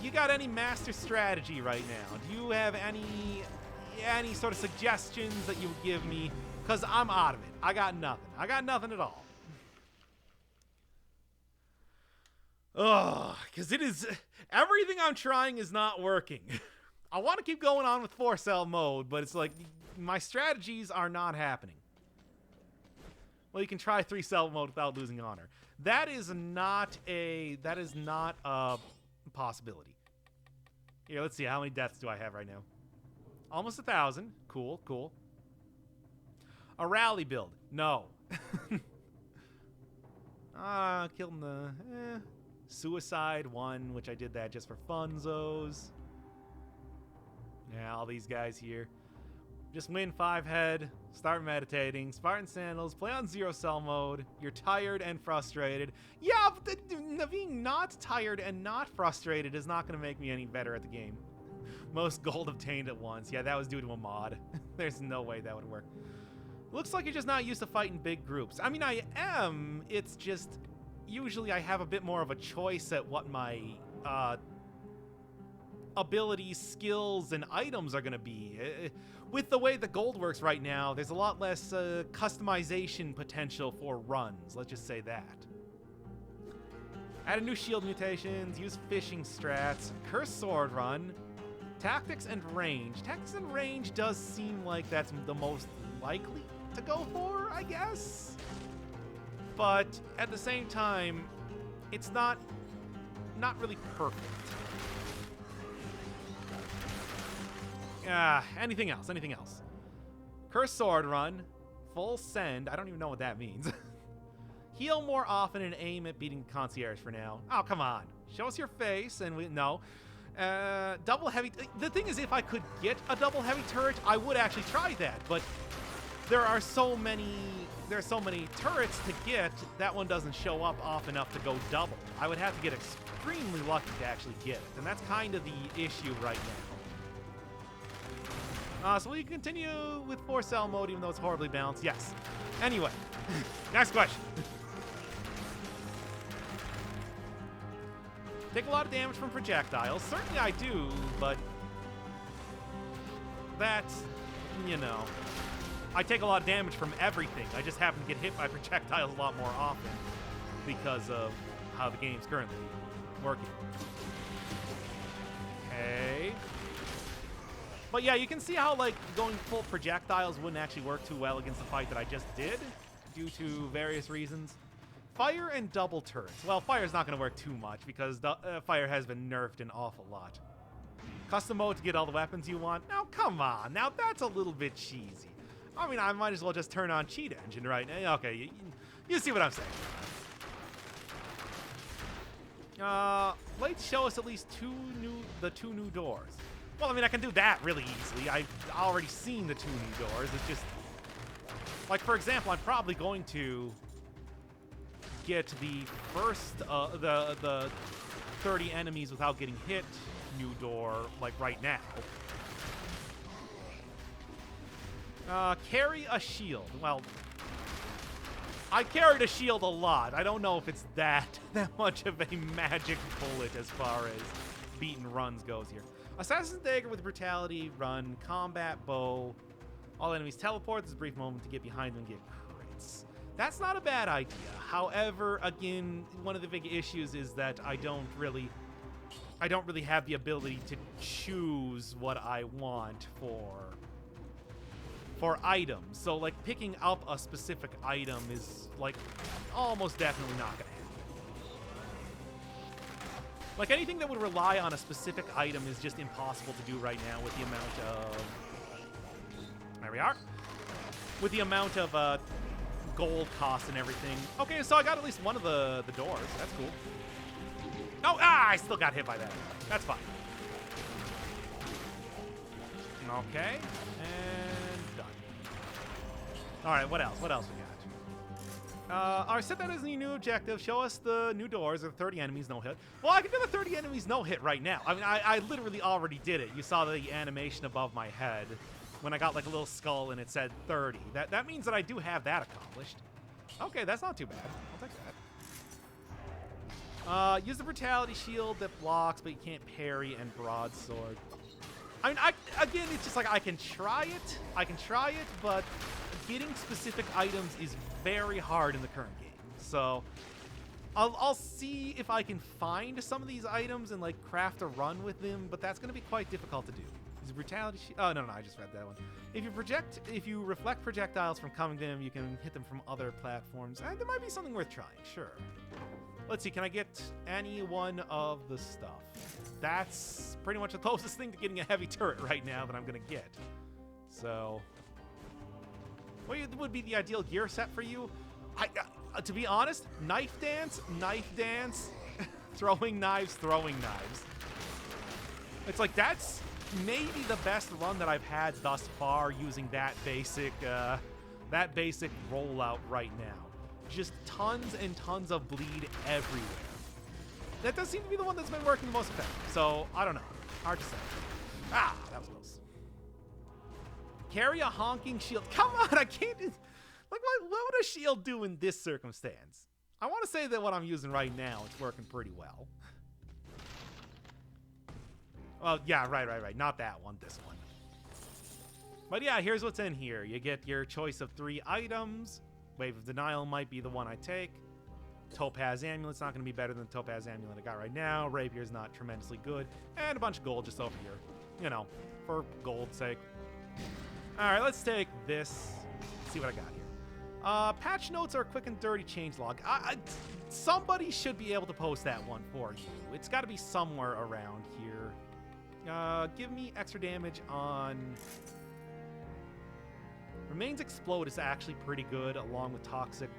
you got any master strategy right now? Do you have any sort of suggestions that you would give me? Because I'm out of it. I got nothing. I got nothing at all. Ugh, because it is... Everything I'm trying is not working. I want to keep going on with 4-cell mode, but it's like, my strategies are not happening. Well, you can try 3-cell mode without losing honor. That is not a possibility. Here, let's see. How many deaths do I have right now? Almost 1,000. Cool, cool. A rally build. No. Killing the... Suicide 1, which I did that just for funzos. Yeah, all these guys here. Just win 5-head, start meditating, Spartan Sandals, play on 0-cell mode. You're tired and frustrated. Yeah, but being not tired and not frustrated is not going to make me any better at the game. Most gold obtained at once. Yeah, that was due to a mod. There's no way that would work. Looks like you're just not used to fighting big groups. I mean, I am. It's just... Usually I have a bit more of a choice at what my abilities, skills, and items are going to be. With the way the gold works right now, there's a lot less customization potential for runs. Let's just say that. Add a new shield mutations, use fishing strats, curse sword run, tactics and range. Tactics and range does seem like that's the most likely to go for, I guess. But at the same time, it's not really perfect. Anything else? Anything else? Curse sword run, full send. I don't even know what that means. Heal more often and aim at beating concierge for now. Oh, come on. Show us your face and no. Double heavy. The thing is, if I could get a double heavy turret, I would actually try that. But there are so many turrets to get, that one doesn't show up often enough to go double. I would have to get extremely lucky to actually get it, and that's kind of the issue right now. So will you continue with 4-cell mode even though it's horribly balanced? Yes. Anyway, next question. Take a lot of damage from projectiles. Certainly I do, but that's, you know... I take a lot of damage from everything. I just happen to get hit by projectiles a lot more often because of how the game's currently working. Okay. But yeah, you can see how, like, going full projectiles wouldn't actually work too well against the fight that I just did due to various reasons. Fire and double turrets. Well, fire's not going to work too much because fire has been nerfed an awful lot. Custom mode to get all the weapons you want? Now, come on. Now, that's a little bit cheesy. I mean, I might as well just turn on cheat engine right now. Okay, you see what I'm saying. Let's show us at least the two new doors. Well, I mean, I can do that really easily. I've already seen the 2 new doors. It's just, like, for example, I'm probably going to get the first, the 30 enemies without getting hit new door, like, right now. Carry a shield. Well, I carried a shield a lot. I don't know if it's that much of a magic bullet as far as beaten runs goes here. Assassin's Dagger with brutality, run, combat bow. All enemies teleport. There's a brief moment to get behind them and get crits. That's not a bad idea. However, again, one of the big issues is that I don't really have the ability to choose what I want for items. So, like, picking up a specific item is, like, almost definitely not gonna happen. Like, anything that would rely on a specific item is just impossible to do right now with the amount we are. With the amount of gold cost and everything. Okay, so I got at least one of the doors. That's cool. Oh, I still got hit by that. That's fine. Okay, and done. All right, what else? What else we got? I set that as the new objective. Show us the new doors of 30 enemies, no hit. Well, I can do the 30 enemies, no hit right now. I mean, I literally already did it. You saw the animation above my head when I got like a little skull and it said 30. That means that I do have that accomplished. Okay, that's not too bad. I'll take that. Use the brutality shield that blocks, but you can't parry, and broadsword. I mean, again, it's just like I can try it. But getting specific items is very hard in the current game. So I'll see if I can find some of these items and like craft a run with them, but that's going to be quite difficult to do. Is brutality shield? Oh, no, I just read that one. If you reflect projectiles from coming to them, you can hit them from other platforms. And there might be something worth trying, sure. Let's see, can I get any one of the stuff? That's pretty much the closest thing to getting a heavy turret right now that I'm going to get. So, what would be the ideal gear set for you? To be honest, knife dance, throwing knives. It's like, that's maybe the best run that I've had thus far using that basic rollout right now. Just tons and tons of bleed everywhere. That does seem to be the one that's been working the most effective. So, I don't know. Hard to say. Ah, that was close. Carry a honking shield. Come on, I can't... Like, what would a shield do in this circumstance? I want to say that what I'm using right now, it's working pretty well. Well, yeah, right. Not that one, this one. But yeah, here's what's in here. You get your choice of 3 items. Wave of Denial might be the one I take. Topaz Amulet's not going to be better than the Topaz Amulet I got right now. Rapier's not tremendously good. And a bunch of gold just over here. You know, for gold's sake. Alright, let's take this. See what I got here. Patch notes are a quick and dirty changelog. Somebody should be able to post that one for you. It's got to be somewhere around here. Give me extra damage on... Remains Explode is actually pretty good, along with Toxic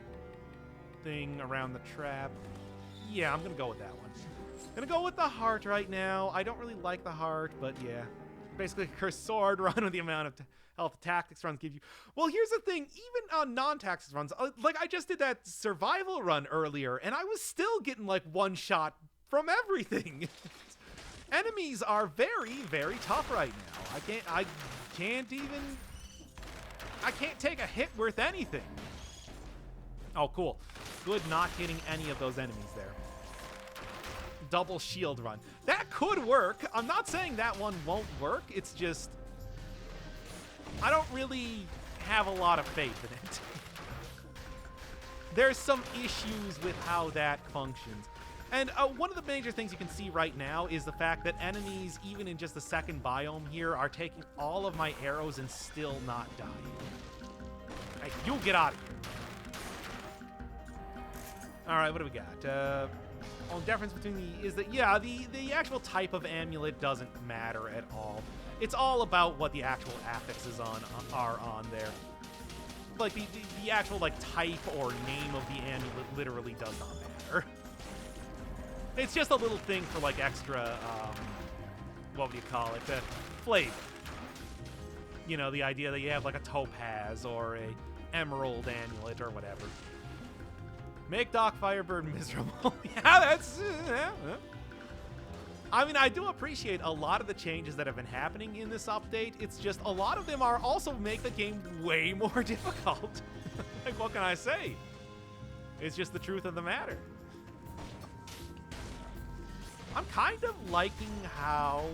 thing around the trap. Yeah, I'm going to go with that one. Going to go with the heart right now. I don't really like the heart, but yeah. Basically, a cursed sword run with the amount of health tactics runs give you. Well, here's the thing. Even on non-tactics runs, like I just did that survival run earlier, and I was still getting like one shot from everything. Enemies are very, very tough right now. I can't take a hit worth anything. Oh, cool. Good not hitting any of those enemies there. Double shield run. That could work. I'm not saying that one won't work. It's just... I don't really have a lot of faith in it. There's some issues with how that functions. And one of the major things you can see right now is the fact that enemies, even in just the second biome here, are taking all of my arrows and still not dying. Hey, you get out of here. All right, what do we got? Well, difference between the actual type of amulet doesn't matter at all. It's all about what the actual affixes are on there. Like the actual like type or name of the amulet literally does not matter. It's just a little thing for like extra, what would you call it? Flavor. You know, the idea that you have like a topaz or a emerald amulet or whatever. Make Doc Firebird miserable. Yeah, that's... yeah. I mean, I do appreciate a lot of the changes that have been happening in this update. It's just a lot of them are also make the game way more difficult. Like, what can I say? It's just the truth of the matter. I'm kind of liking how...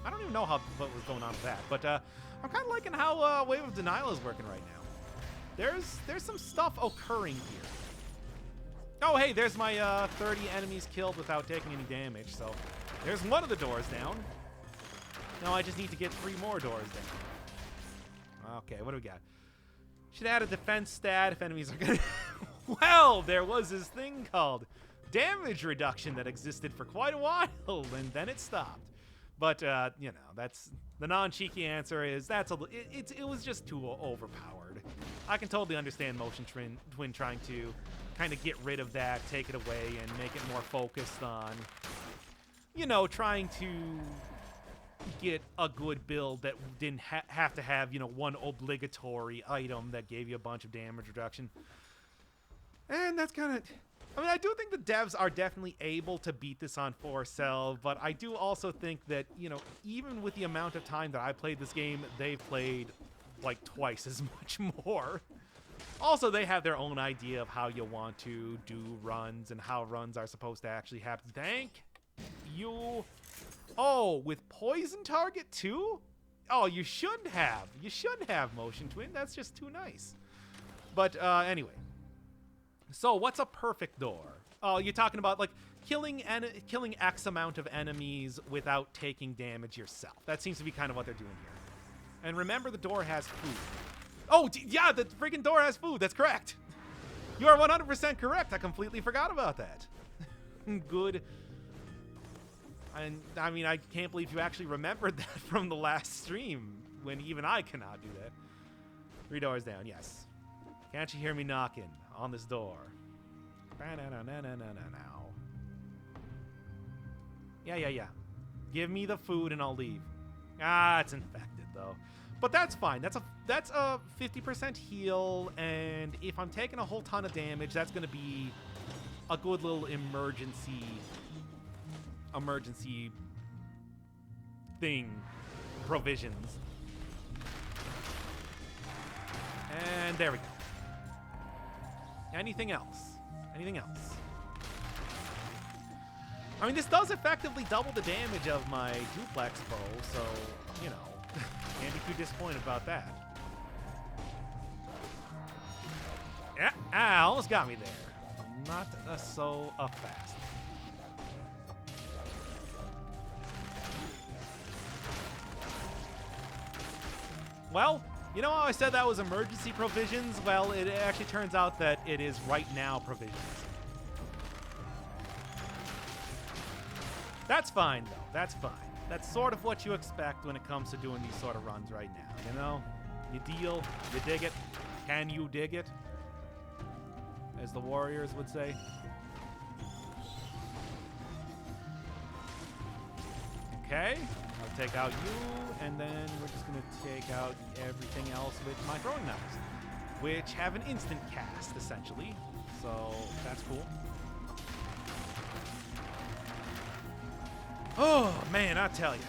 I don't even know what was going on with that, but I'm kind of liking how Wave of Denial is working right now. There's some stuff occurring here. Oh, hey, there's my 30 enemies killed without taking any damage. So there's one of the doors down. Now I just need to get 3 more doors down. Okay, what do we got? Should add a defense stat if enemies are gonna... Well, there was this thing called damage reduction that existed for quite a while, and then it stopped. But, you know, that's the non-cheeky answer is it was just too overpowered. I can totally understand Motion Twin trying to kind of get rid of that, take it away, and make it more focused on, you know, trying to get a good build that didn't have to have, you know, one obligatory item that gave you a bunch of damage reduction. And that's kind of... I mean, I do think the devs are definitely able to beat this on 4 but I do also think that, you know, even with the amount of time that I played this game, they've played, like, twice as much more. Also, they have their own idea of how you want to do runs and how runs are supposed to actually happen. Thank you. Oh, with poison target too? Oh, you shouldn't have. You shouldn't have, Motion Twin. That's just too nice. But anyway. So what's a perfect door? Oh, you're talking about like killing X amount of enemies without taking damage yourself. That seems to be kind of what they're doing here. And remember, the door has food. Oh, yeah, the freaking door has food. That's correct. You are 100% correct. I completely forgot about that. Good. And I mean, I can't believe you actually remembered that from the last stream when even I cannot do that. 3 doors down, yes. Can't you hear me knocking on this door? Yeah. Give me the food and I'll leave. Ah, it's infected though. But that's fine. That's a 50% heal, and if I'm taking a whole ton of damage, that's going to be a good little emergency thing, provisions. And there we go. Anything else? Anything else? I mean, this does effectively double the damage of my duplex bow, so, you know, can't be too disappointed about that. Yeah, almost got me there. Not so fast. Well, you know how I said that was emergency provisions? Well, it actually turns out that it is right now provisions. That's fine, though. That's fine. That's sort of what you expect when it comes to doing these sort of runs right now, you know? You deal, you dig it. Can you dig it? As the Warriors would say. Okay. I'll take out you, and then we're just going to take out everything else with my throwing knives, which have an instant cast, essentially. So that's cool. Oh, man, I tell you.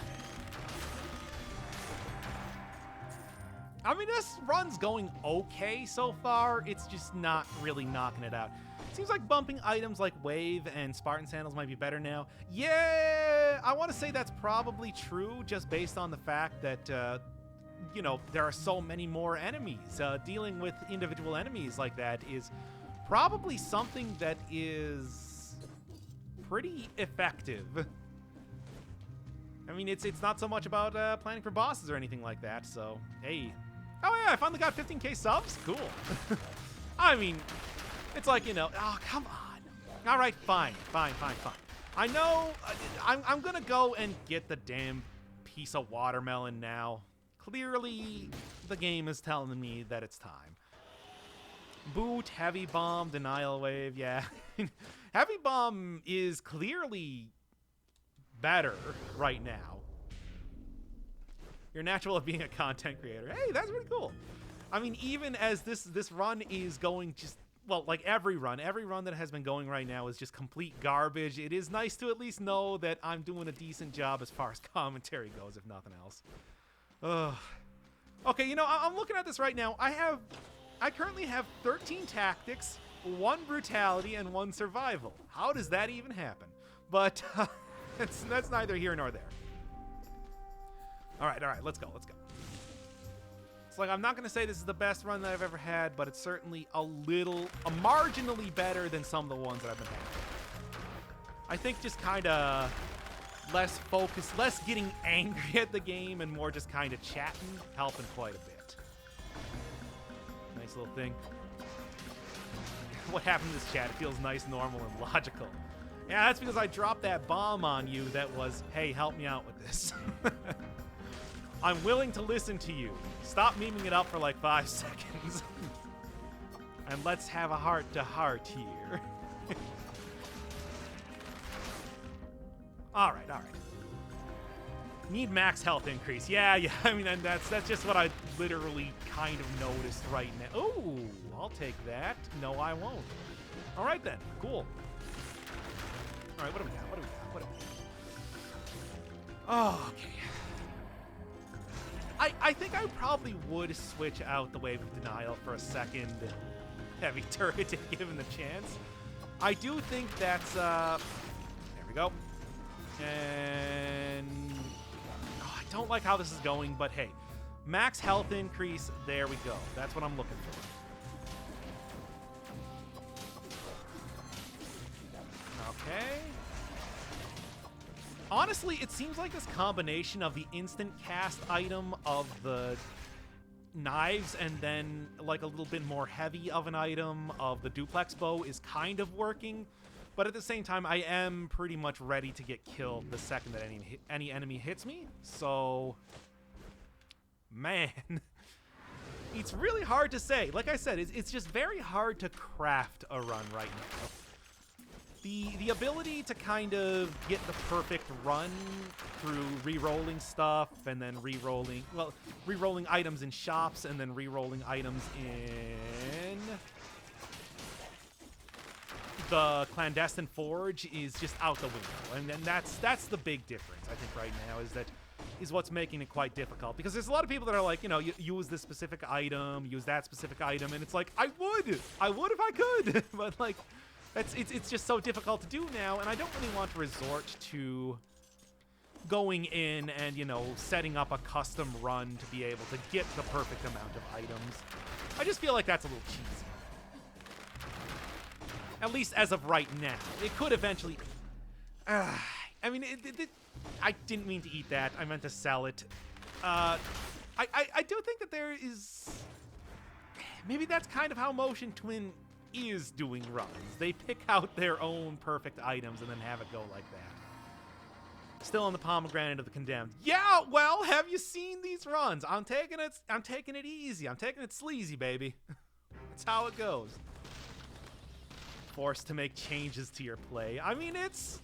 I mean, this run's going okay so far. It's just not really knocking it out. Seems like bumping items like Wave and Spartan Sandals might be better now. Yeah, I want to say that's probably true just based on the fact that, you know, there are so many more enemies. Dealing with individual enemies like that is probably something that is pretty effective. I mean, it's not so much about planning for bosses or anything like that, so, hey. Oh, yeah, I finally got 15k subs? Cool. I mean, it's like, you know, oh, come on. All right, fine. I know I'm going to go and get the damn piece of watermelon now. Clearly, the game is telling me that it's time. Boot, Heavy Bomb, Denial Wave, yeah. Heavy Bomb is clearly better right now. You're natural at being a content creator. Hey, that's pretty cool. I mean, even as this run is going just, well, like every run that has been going right now is just complete garbage. It is nice to at least know that I'm doing a decent job as far as commentary goes, if nothing else. Ugh. Okay, you know, I'm looking at this right now. I currently have 13 tactics, 1 brutality, and 1 survival. How does that even happen? But that's neither here nor there. All right, let's go. It's like, I'm not going to say this is the best run that I've ever had, but it's certainly a marginally better than some of the ones that I've been having. I think just kind of less focus, less getting angry at the game, and more just kind of chatting, helping quite a bit. Nice little thing. What happened to this chat? It feels nice, normal, and logical. Yeah, that's because I dropped that bomb on you that was, hey, help me out with this. I'm willing to listen to you. Stop memeing it up for like 5 seconds. And let's have a heart-to-heart here. All right. Need max health increase. Yeah, I mean, and that's just what I literally kind of noticed right now. Oh, I'll take that. No, I won't. All right, then. Cool. All right, what do we got? Oh, okay. I think I probably would switch out the Wave of Denial for a second heavy turret if given the chance. I do think that's, there we go. And I don't like how this is going, but hey, max health increase, there we go. That's what I'm looking for. Okay. Honestly, it seems like this combination of the instant cast item of the knives and then like a little bit more heavy of an item of the duplex bow is kind of working, but at the same time I am pretty much ready to get killed the second that any enemy hits me. So man, it's really hard to say. Like I said, it's just very hard to craft a run right now. The ability to kind of get the perfect run through re-rolling stuff and then re-rolling items in shops and then re-rolling items in the clandestine forge is just out the window. And that's the big difference, I think, right now, is what's making it quite difficult. Because there's a lot of people that are like, you know, use this specific item, use that specific item, and it's like, I would if I could, but like, it's just so difficult to do now, and I don't really want to resort to going in and, you know, setting up a custom run to be able to get the perfect amount of items. I just feel like that's a little cheesy. At least as of right now. It could eventually... I mean, I didn't mean to eat that. I meant to sell it. I do think that there is... Maybe that's kind of how Motion Twin is doing runs. They pick out their own perfect items and then have it go like that. Still on the pomegranate of the condemned. Yeah, well, have you seen these runs? I'm taking it easy. I'm taking it sleazy, baby. That's how it goes. Forced to make changes to your play. I mean, it's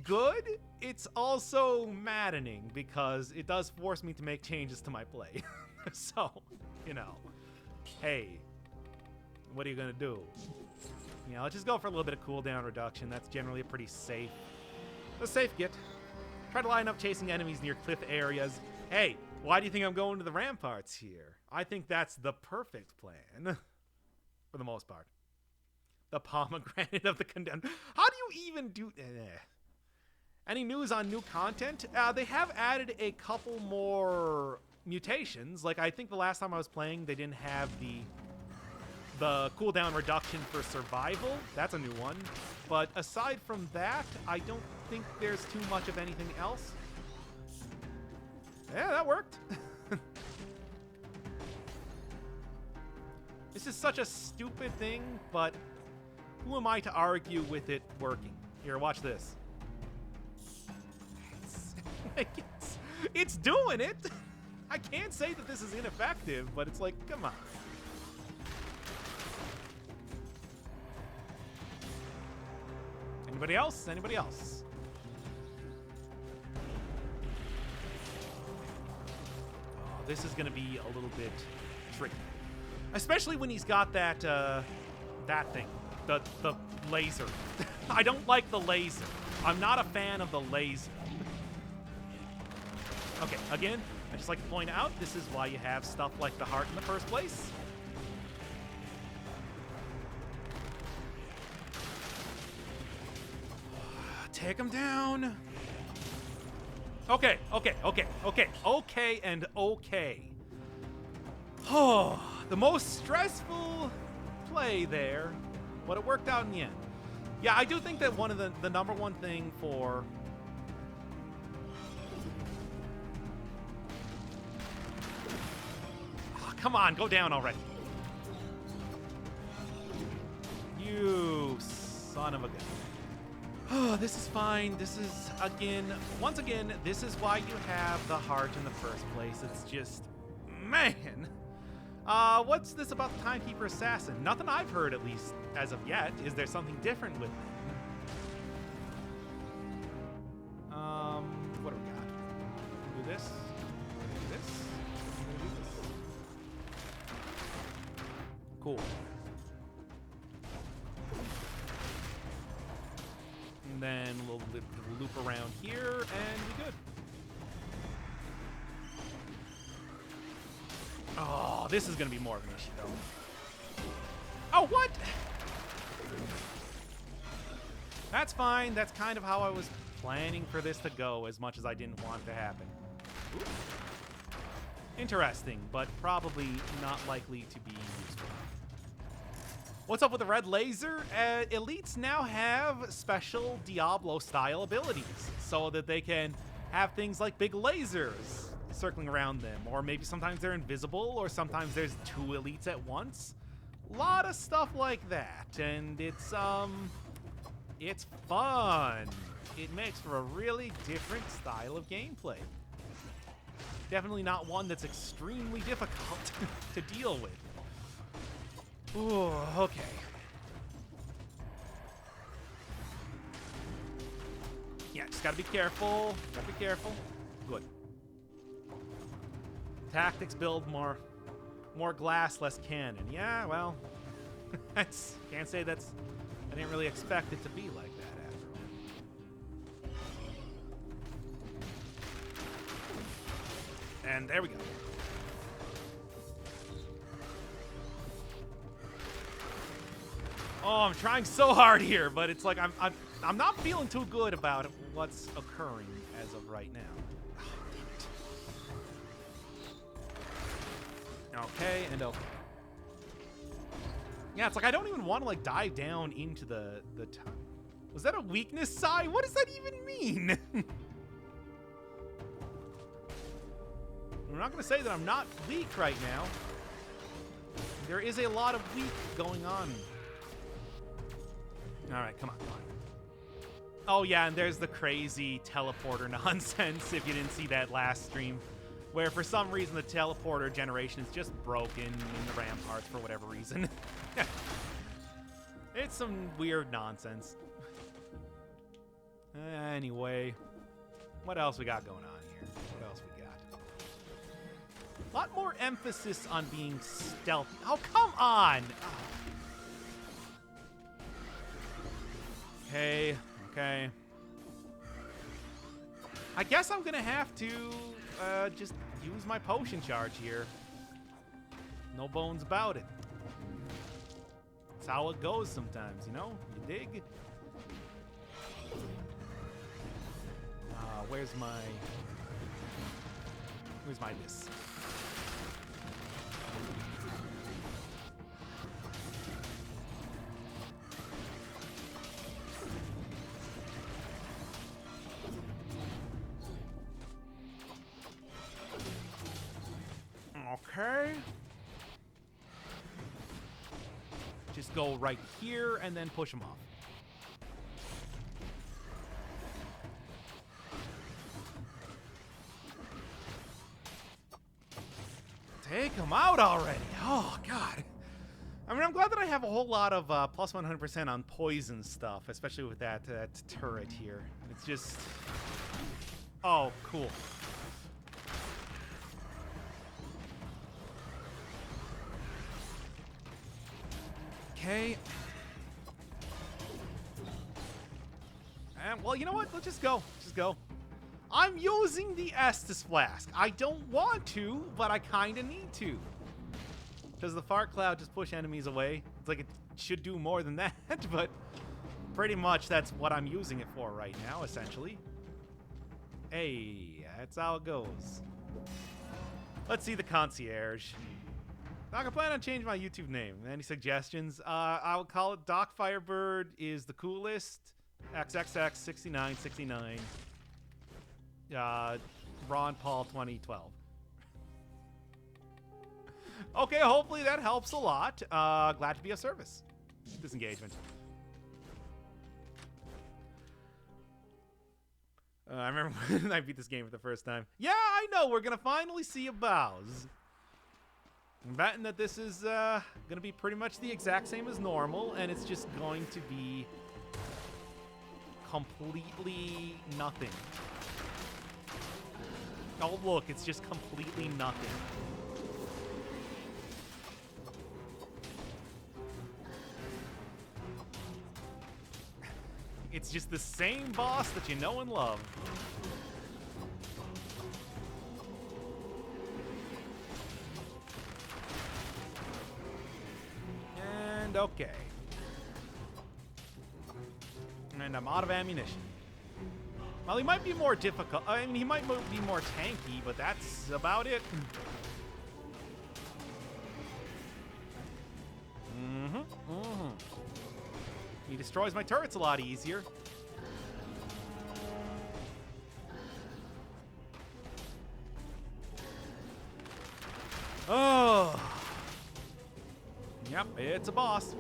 good. It's also maddening because it does force me to make changes to my play. So, you know, hey, what are you gonna do? You know, let's just go for a little bit of cooldown reduction. That's generally a pretty safe get. Try to line up chasing enemies near cliff areas. Hey, why do you think I'm going to the ramparts here? I think that's the perfect plan. For the most part. The pomegranate of the condemned. How do you even do... Any news on new content? They have added a couple more mutations. Like, I think the last time I was playing, they didn't have the cooldown reduction for survival. That's a new one. But aside from that, I don't think there's too much of anything else. Yeah, that worked. This is such a stupid thing, but who am I to argue with it working? Here, watch this. It's doing it. I can't say that this is ineffective, but it's like, come on. Anybody else? Anybody else? Oh, this is going to be a little bit tricky. Especially when he's got that that thing. The laser. I don't like the laser. I'm not a fan of the laser. Okay, again, I just like to point out, this is why you have stuff like the heart in the first place. Take him down. Okay, and okay. Oh, the most stressful play there, but it worked out in the end. Yeah, I do think that one of the number one thing for... Oh, come on, go down already. You son of a gun. Oh, this is fine. This is, once again, this is why you have the heart in the first place. It's just, man. What's this about the Timekeeper Assassin? Nothing I've heard, at least, as of yet. Is there something different with them? What do we got? Do this. Do this. Do this. Cool. And then a little bit of a loop around here, and we're good. Oh, this is going to be more of an issue, though. Oh, what? That's fine. That's kind of how I was planning for this to go, as much as I didn't want it to happen. Ooh. Interesting, but probably not likely to be useful. What's up with the red laser? Elites now have special Diablo-style abilities, so that they can have things like big lasers circling around them, or maybe sometimes they're invisible, or sometimes there's two elites at once. A lot of stuff like that, and it's fun. It makes for a really different style of gameplay. Definitely not one that's extremely difficult to deal with. Ooh, okay. Yeah, just gotta be careful. Gotta be careful. Good. Tactics build more glass, less cannon. Yeah, well, can't say that's. I didn't really expect it to be like that after all. And there we go. Oh, I'm trying so hard here, but it's like I'm not feeling too good about what's occurring as of right now. Oh, damn it. Okay, and okay. Yeah, it's like I don't even want to like dive down into the time. Was that a weakness, Sai? What does that even mean? I'm not gonna say that I'm not weak right now. There is a lot of weak going on. All right, come on, come on. Oh yeah, and there's the crazy teleporter nonsense, if you didn't see that last stream, where for some reason the teleporter generation is just broken in the ramparts for whatever reason. It's some weird nonsense. Anyway, what else we got going on here? What else we got? A lot more emphasis on being stealthy. Oh, come on! Okay, okay. I guess I'm gonna have to just use my potion charge here. No bones about it. That's how it goes sometimes, you know? You dig? Where's my this? Okay. Just go right here and then push him off. Take him out already. Oh, God. I mean, I'm glad that I have a whole lot of plus 100% on poison stuff, especially with that turret here. It's just... Oh, cool. Okay. And, well, you know what? Let's just go. Just go. I'm using the Estus Flask. I don't want to, but I kind of need to. Because the fart cloud just push enemies away. It's like it should do more than that, but pretty much that's what I'm using it for right now, essentially. Hey, that's how it goes. Let's see the concierge. Doc, I plan on changing my YouTube name. Any suggestions? I would call it Doc Firebird is the coolest. XXX6969. Ron Paul 2012. Okay, hopefully that helps a lot. Glad to be of service. Disengagement. I remember when I beat this game for the first time. Yeah, I know. We're going to finally see a Bowse. I'm betting that this is going to be pretty much the exact same as normal, and it's just going to be completely nothing. Oh, look, it's just completely nothing. It's just the same boss that you know and love. And okay. And I'm out of ammunition. Well, he might be more difficult. I mean, he might be more tanky, but that's about it. He destroys my turrets a lot easier. Oh. Yep, it's a boss.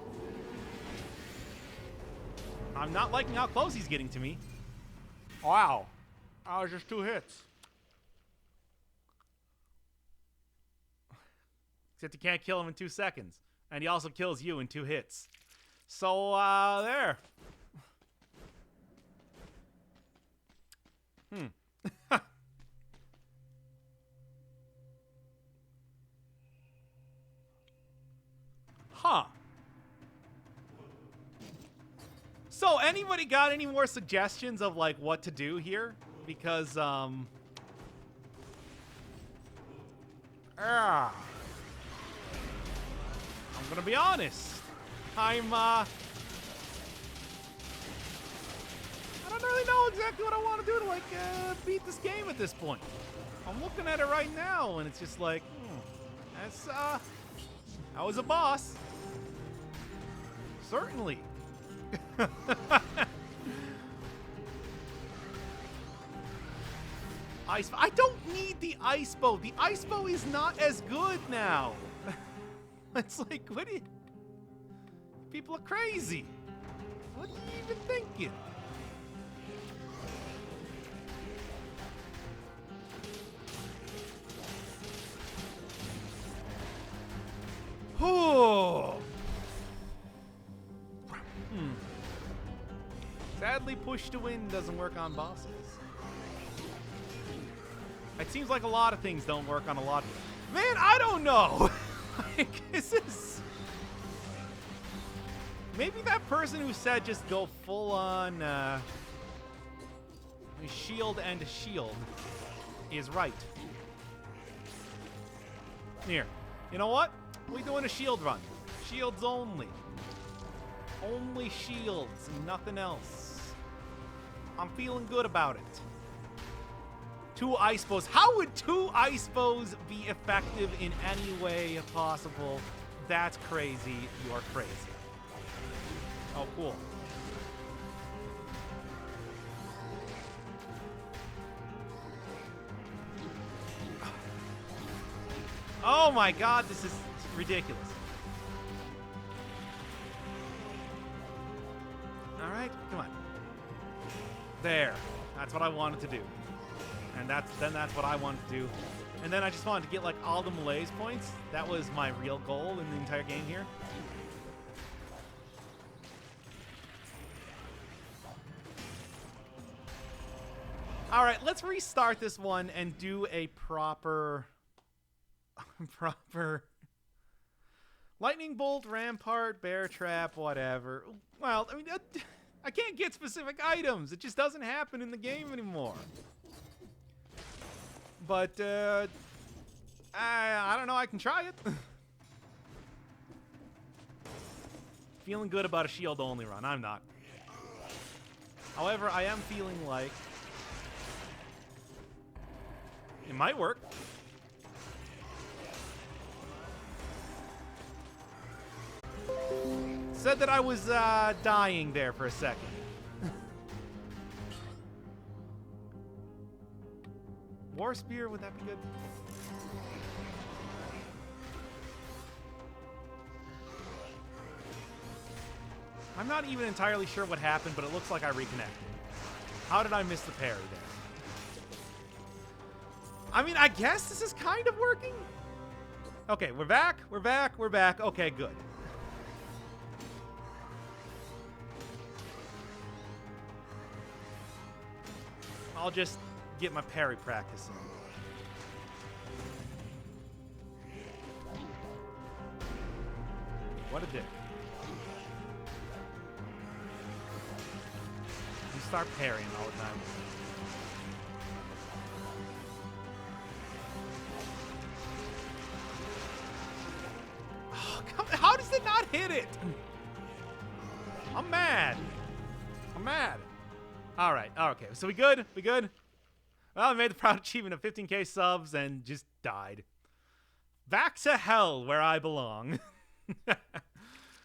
I'm not liking how close he's getting to me. Wow. That was just 2 hits. Except you can't kill him in 2 seconds. And he also kills you in 2 hits. So, there. Huh. So, anybody got any more suggestions of, like, what to do here? Because, I'm gonna be honest. I don't really know exactly what I want to do to, like, beat this game at this point. I'm looking at it right now, and it's just like, that's, that was a boss. Certainly. I don't need the ice bow. The ice bow is not as good now. It's like, what are you... People are crazy. What are you even thinking? Oh. Sadly, push to win doesn't work on bosses. It seems like a lot of things don't work on a lot of... Man, I don't know. Like, this is... Maybe that person who said just go full on shield and shield is right. Here. You know what? We're doing a shield run. Shields only. Only shields, nothing else. I'm feeling good about it. 2 ice bows. How would 2 ice bows be effective in any way possible? That's crazy. You are crazy. Oh, cool. Oh my god, this is ridiculous. Alright, come on. There. That's what I wanted to do. And that's what I wanted to do. And then I just wanted to get, like, all the malaise points. That was my real goal in the entire game here. Alright, let's restart this one and do a proper lightning bolt, rampart, bear trap, whatever. Well, I mean, I can't get specific items. It just doesn't happen in the game anymore. But, I don't know. I can try it. Feeling good about a shield-only run. I'm not. However, I am feeling like it might work. Said that I was dying there for a second. War Spear, would that be good? I'm not even entirely sure what happened, but it looks like I reconnected. How did I miss the parry there? I mean, I guess this is kind of working. Okay, we're back. We're back. We're back. Okay, good. I'll just get my parry practice in. What a dick. You start parrying all the time. Oh, come, how does it not hit it? I'm mad. I'm mad. All right. Okay. So we good? We good? Well, I made the proud achievement of 15k subs and just died. Back to hell where I belong.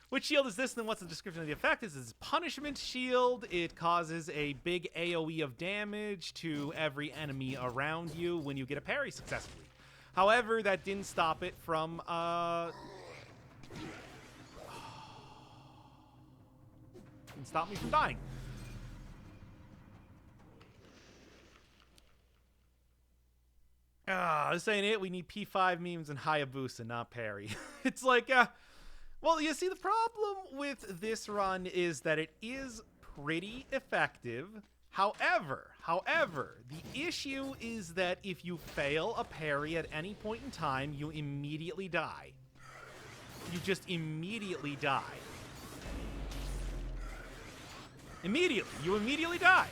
Which shield is this, and what's the description of the effect? This is punishment shield. It causes a big AoE of damage to every enemy around you when you get a parry successfully. However, that didn't stop it from didn't stop me from dying. This ain't it. We need P5 memes and Hayabusa, not parry. It's like, well, you see, the problem with this run is that it is pretty effective. However, the issue is that if you fail a parry at any point in time, you immediately die. You just immediately die. Immediately. You immediately die.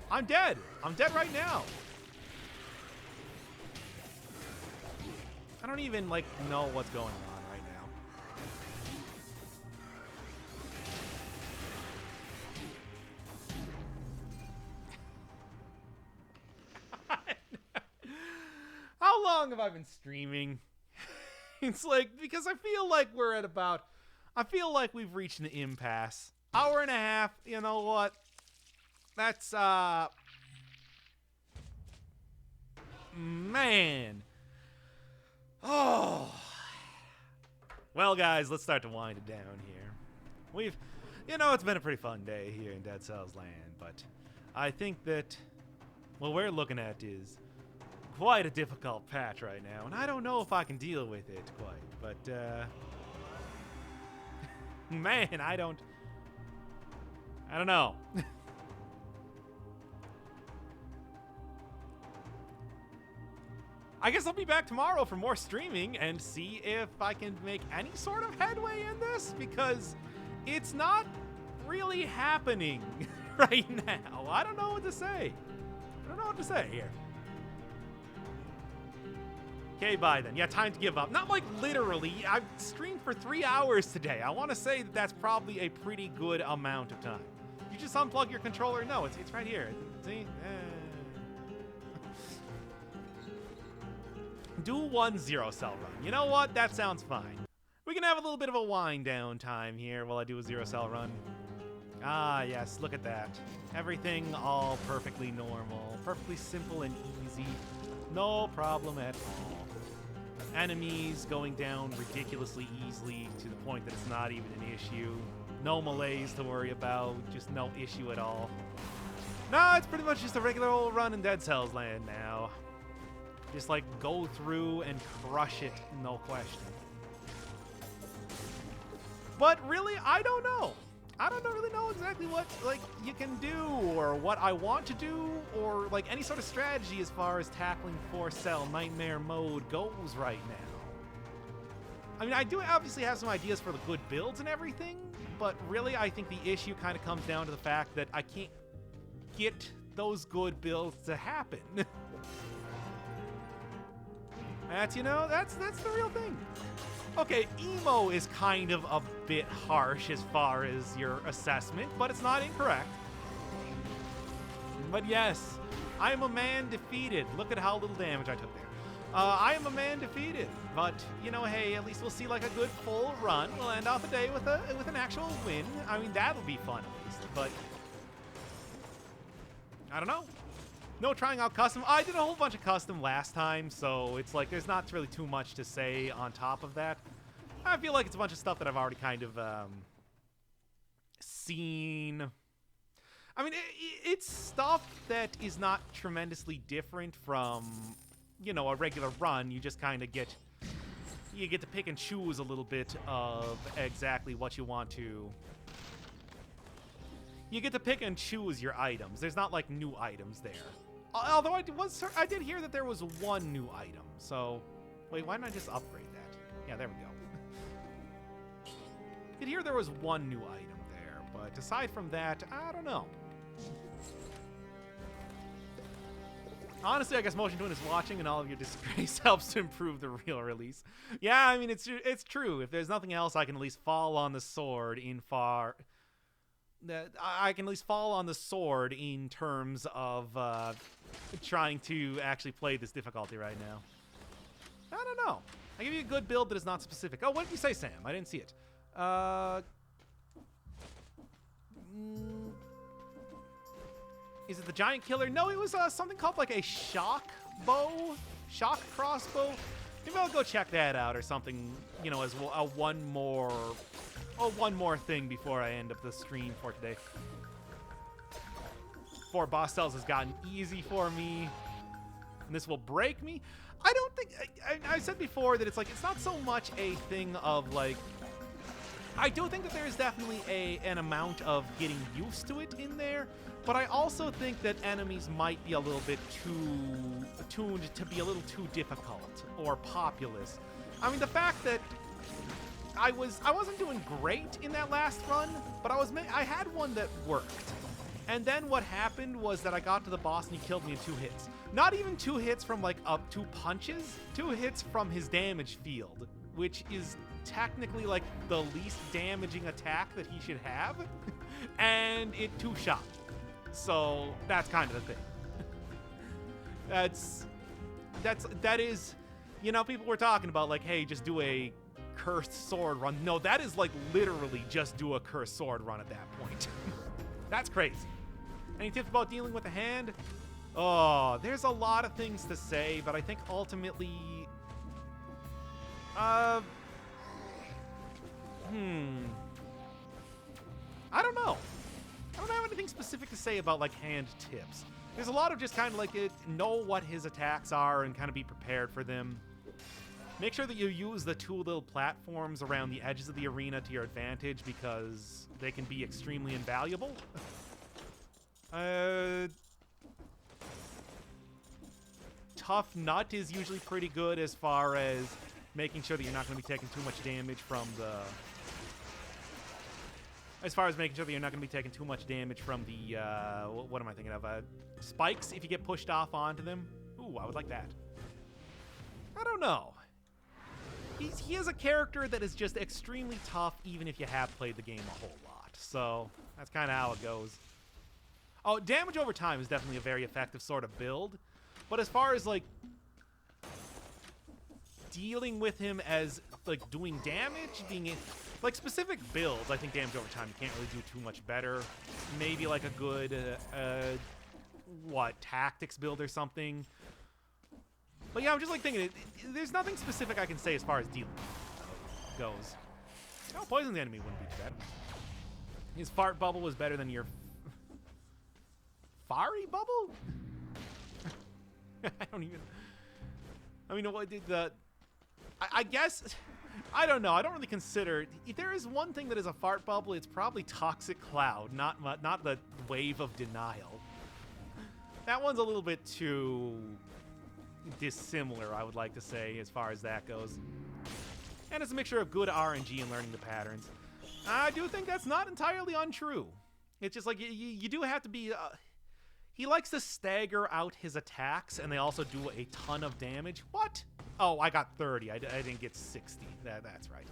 I'm dead. I'm dead right now. I don't even, like, know what's going on right now. How long have I been streaming? It's like, because I feel like we're at about, I feel like we've reached an impasse. Hour and a half, you know what? That's, man. Oh. Well, guys, let's start to wind it down here. You know, it's been a pretty fun day here in Dead Cells Land, but I think that what we're looking at is quite a difficult patch right now, and I don't know if I can deal with it quite, but, man, I don't know. I guess I'll be back tomorrow for more streaming and see if I can make any sort of headway in this, because it's not really happening right now. I don't know what to say. I don't know what to say here. Okay, bye then. Yeah, time to give up. Not like literally. I've streamed for 3 hours today. I want to say that that's probably a pretty good amount of time. You just unplug your controller. No, it's right here. See? Do 1 0 cell run. You know what? That sounds fine. We can have a little bit of a wind down time here while I do a 0 cell run. Ah, yes, look at that. Everything all perfectly normal, perfectly simple and easy. No problem at all. Enemies going down ridiculously easily to the point that it's not even an issue. No malaise to worry about, just no issue at all. No, it's pretty much just a regular old run in Dead Cells Land now. Just, like, go through and crush it, no question. But really, I don't know. I don't really know exactly what, like, you can do or what I want to do or, like, any sort of strategy as far as tackling 4-cell Nightmare mode goes right now. I mean, I do obviously have some ideas for the good builds and everything, but really I think the issue kind of comes down to the fact that I can't get those good builds to happen. That's, you know, that's the real thing. Okay, emo is kind of a bit harsh as far as your assessment, but it's not incorrect. But yes, I am a man defeated. Look at how little damage I took there. I am a man defeated, but, you know, hey, at least we'll see like a good full run. We'll end off the day with an actual win. I mean, that'll be fun at least, but I don't know. No trying out custom. I did a whole bunch of custom last time, so it's like there's not really too much to say on top of that. I feel like it's a bunch of stuff that I've already kind of seen. I mean, it's stuff that is not tremendously different from, you know, a regular run. You just kind of get... You get to pick and choose a little bit of exactly what you want to... You get to pick and choose your items. There's not, like, new items there. Although I did hear that there was one new item, so... Wait, why didn't I just upgrade that? Yeah, there we go. I did hear there was one new item there, but aside from that, I don't know. Honestly, I guess Motion Twin is watching, and all of your disgrace helps to improve the real release. Yeah, I mean, it's true. If there's nothing else, I can at least fall on the sword in I can at least fall on the sword in terms of trying to actually play this difficulty right now. I don't know. I give you a good build that is not specific. Oh, what did you say, Sam? I didn't see it. Is it the giant killer? No, it was something called like a shock crossbow. Maybe I'll go check that out or something, you know, as well, one more thing before I end up the stream for today. 4 boss cells has gotten easy for me, and this will break me. I don't think... I said before that it's like, it's not so much a thing of like... I do think that there is definitely an amount of getting used to it in there, but I also think that enemies might be a little bit too tuned to be a little too difficult or populous. I mean, the fact that I wasn't doing great in that last run, but I had one that worked. And then what happened was that I got to the boss and he killed me in 2 hits. Not even 2 hits from like 2 punches, 2 hits from his damage field, which is technically like the least damaging attack that he should have. And it 2-shot. So that's kind of the thing. that is, you know, people were talking about like, hey, just do a cursed sword run. No, that is like literally just do a cursed sword run at that point. That's crazy. Any tips about dealing with the hand? Oh, there's a lot of things to say, but I think ultimately... I don't know. I don't have anything specific to say about, like, hand tips. There's a lot of just kind of, like, know what his attacks are and kind of be prepared for them. Make sure that you use the 2 little platforms around the edges of the arena to your advantage because they can be extremely invaluable. Tough Nut is usually pretty good as far as making sure that you're not going to be taking too much damage from the... As far as making sure that you're not going to be taking too much damage from the, what am I thinking of? Spikes, if you get pushed off onto them. Ooh, I would like that. I don't know. He is a character that is just extremely tough, even if you have played the game a whole lot. So, that's kind of how it goes. Oh, damage over time is definitely a very effective sort of build. But as far as, like, dealing with him as, like, doing damage, like, specific builds, I think damage over time, you can't really do too much better. Maybe, like, a good, tactics build or something. But yeah, I'm just, like, thinking, there's nothing specific I can say as far as dealing goes. You know, poison the enemy wouldn't be too bad. His fart bubble was better than your... Fiery bubble? I don't even... I mean, what did the... I guess... I don't know. I don't really consider... If there is one thing that is a fart bubble, it's probably Toxic Cloud, not the Wave of Denial. That one's a little bit too dissimilar, I would like to say, as far as that goes. And it's a mixture of good RNG and learning the patterns. I do think that's not entirely untrue. It's just like, you do have to be... he likes to stagger out his attacks, and they also do a ton of damage. What? Oh, I got 30. I didn't get 60. That's right.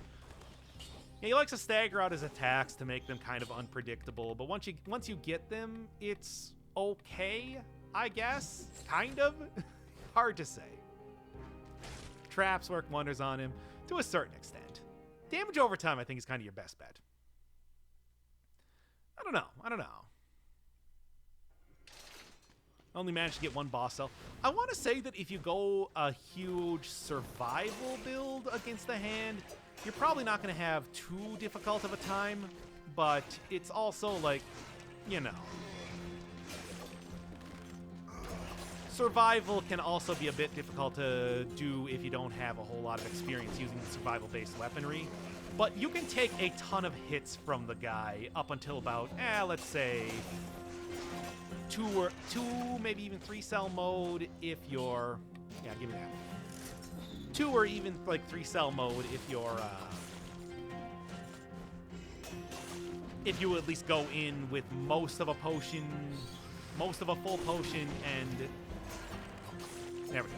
Yeah, he likes to stagger out his attacks to make them kind of unpredictable, but once you get them, it's okay, I guess. Kind of. Hard to say. Traps work wonders on him to a certain extent. Damage over time, I think, is kind of your best bet. I don't know. Only managed to get 1 boss cell. I want to say that if you go a huge survival build against the hand, you're probably not going to have too difficult of a time, but it's also like, you know, Survival can also be a bit difficult to do if you don't have a whole lot of experience using survival-based weaponry. But you can take a ton of hits from the guy up until about, let's say, two, maybe even 3 cell mode if you're, yeah, give me that. 2 or even like 3 cell mode if you at least go in with most of a potion, most of a full potion, and there we go.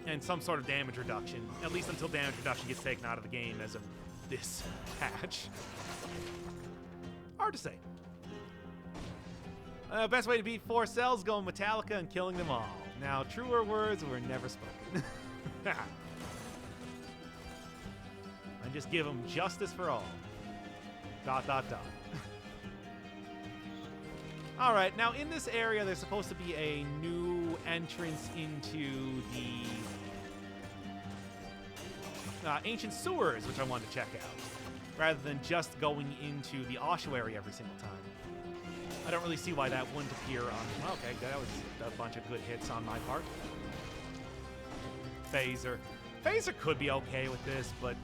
And some sort of damage reduction, at least until damage reduction gets taken out of the game as of this patch. Hard to say. Best way to beat 4 cells, going Metallica and killing them all. Now, truer words were never spoken. And just give them justice for all. ... Alright, now in this area, there's supposed to be a new entrance into the ancient sewers, which I wanted to check out, rather than just going into the ossuary every single time. I don't really see why that wouldn't appear on... Okay, that was a bunch of good hits on my part. Phaser. Phaser could be okay with this, but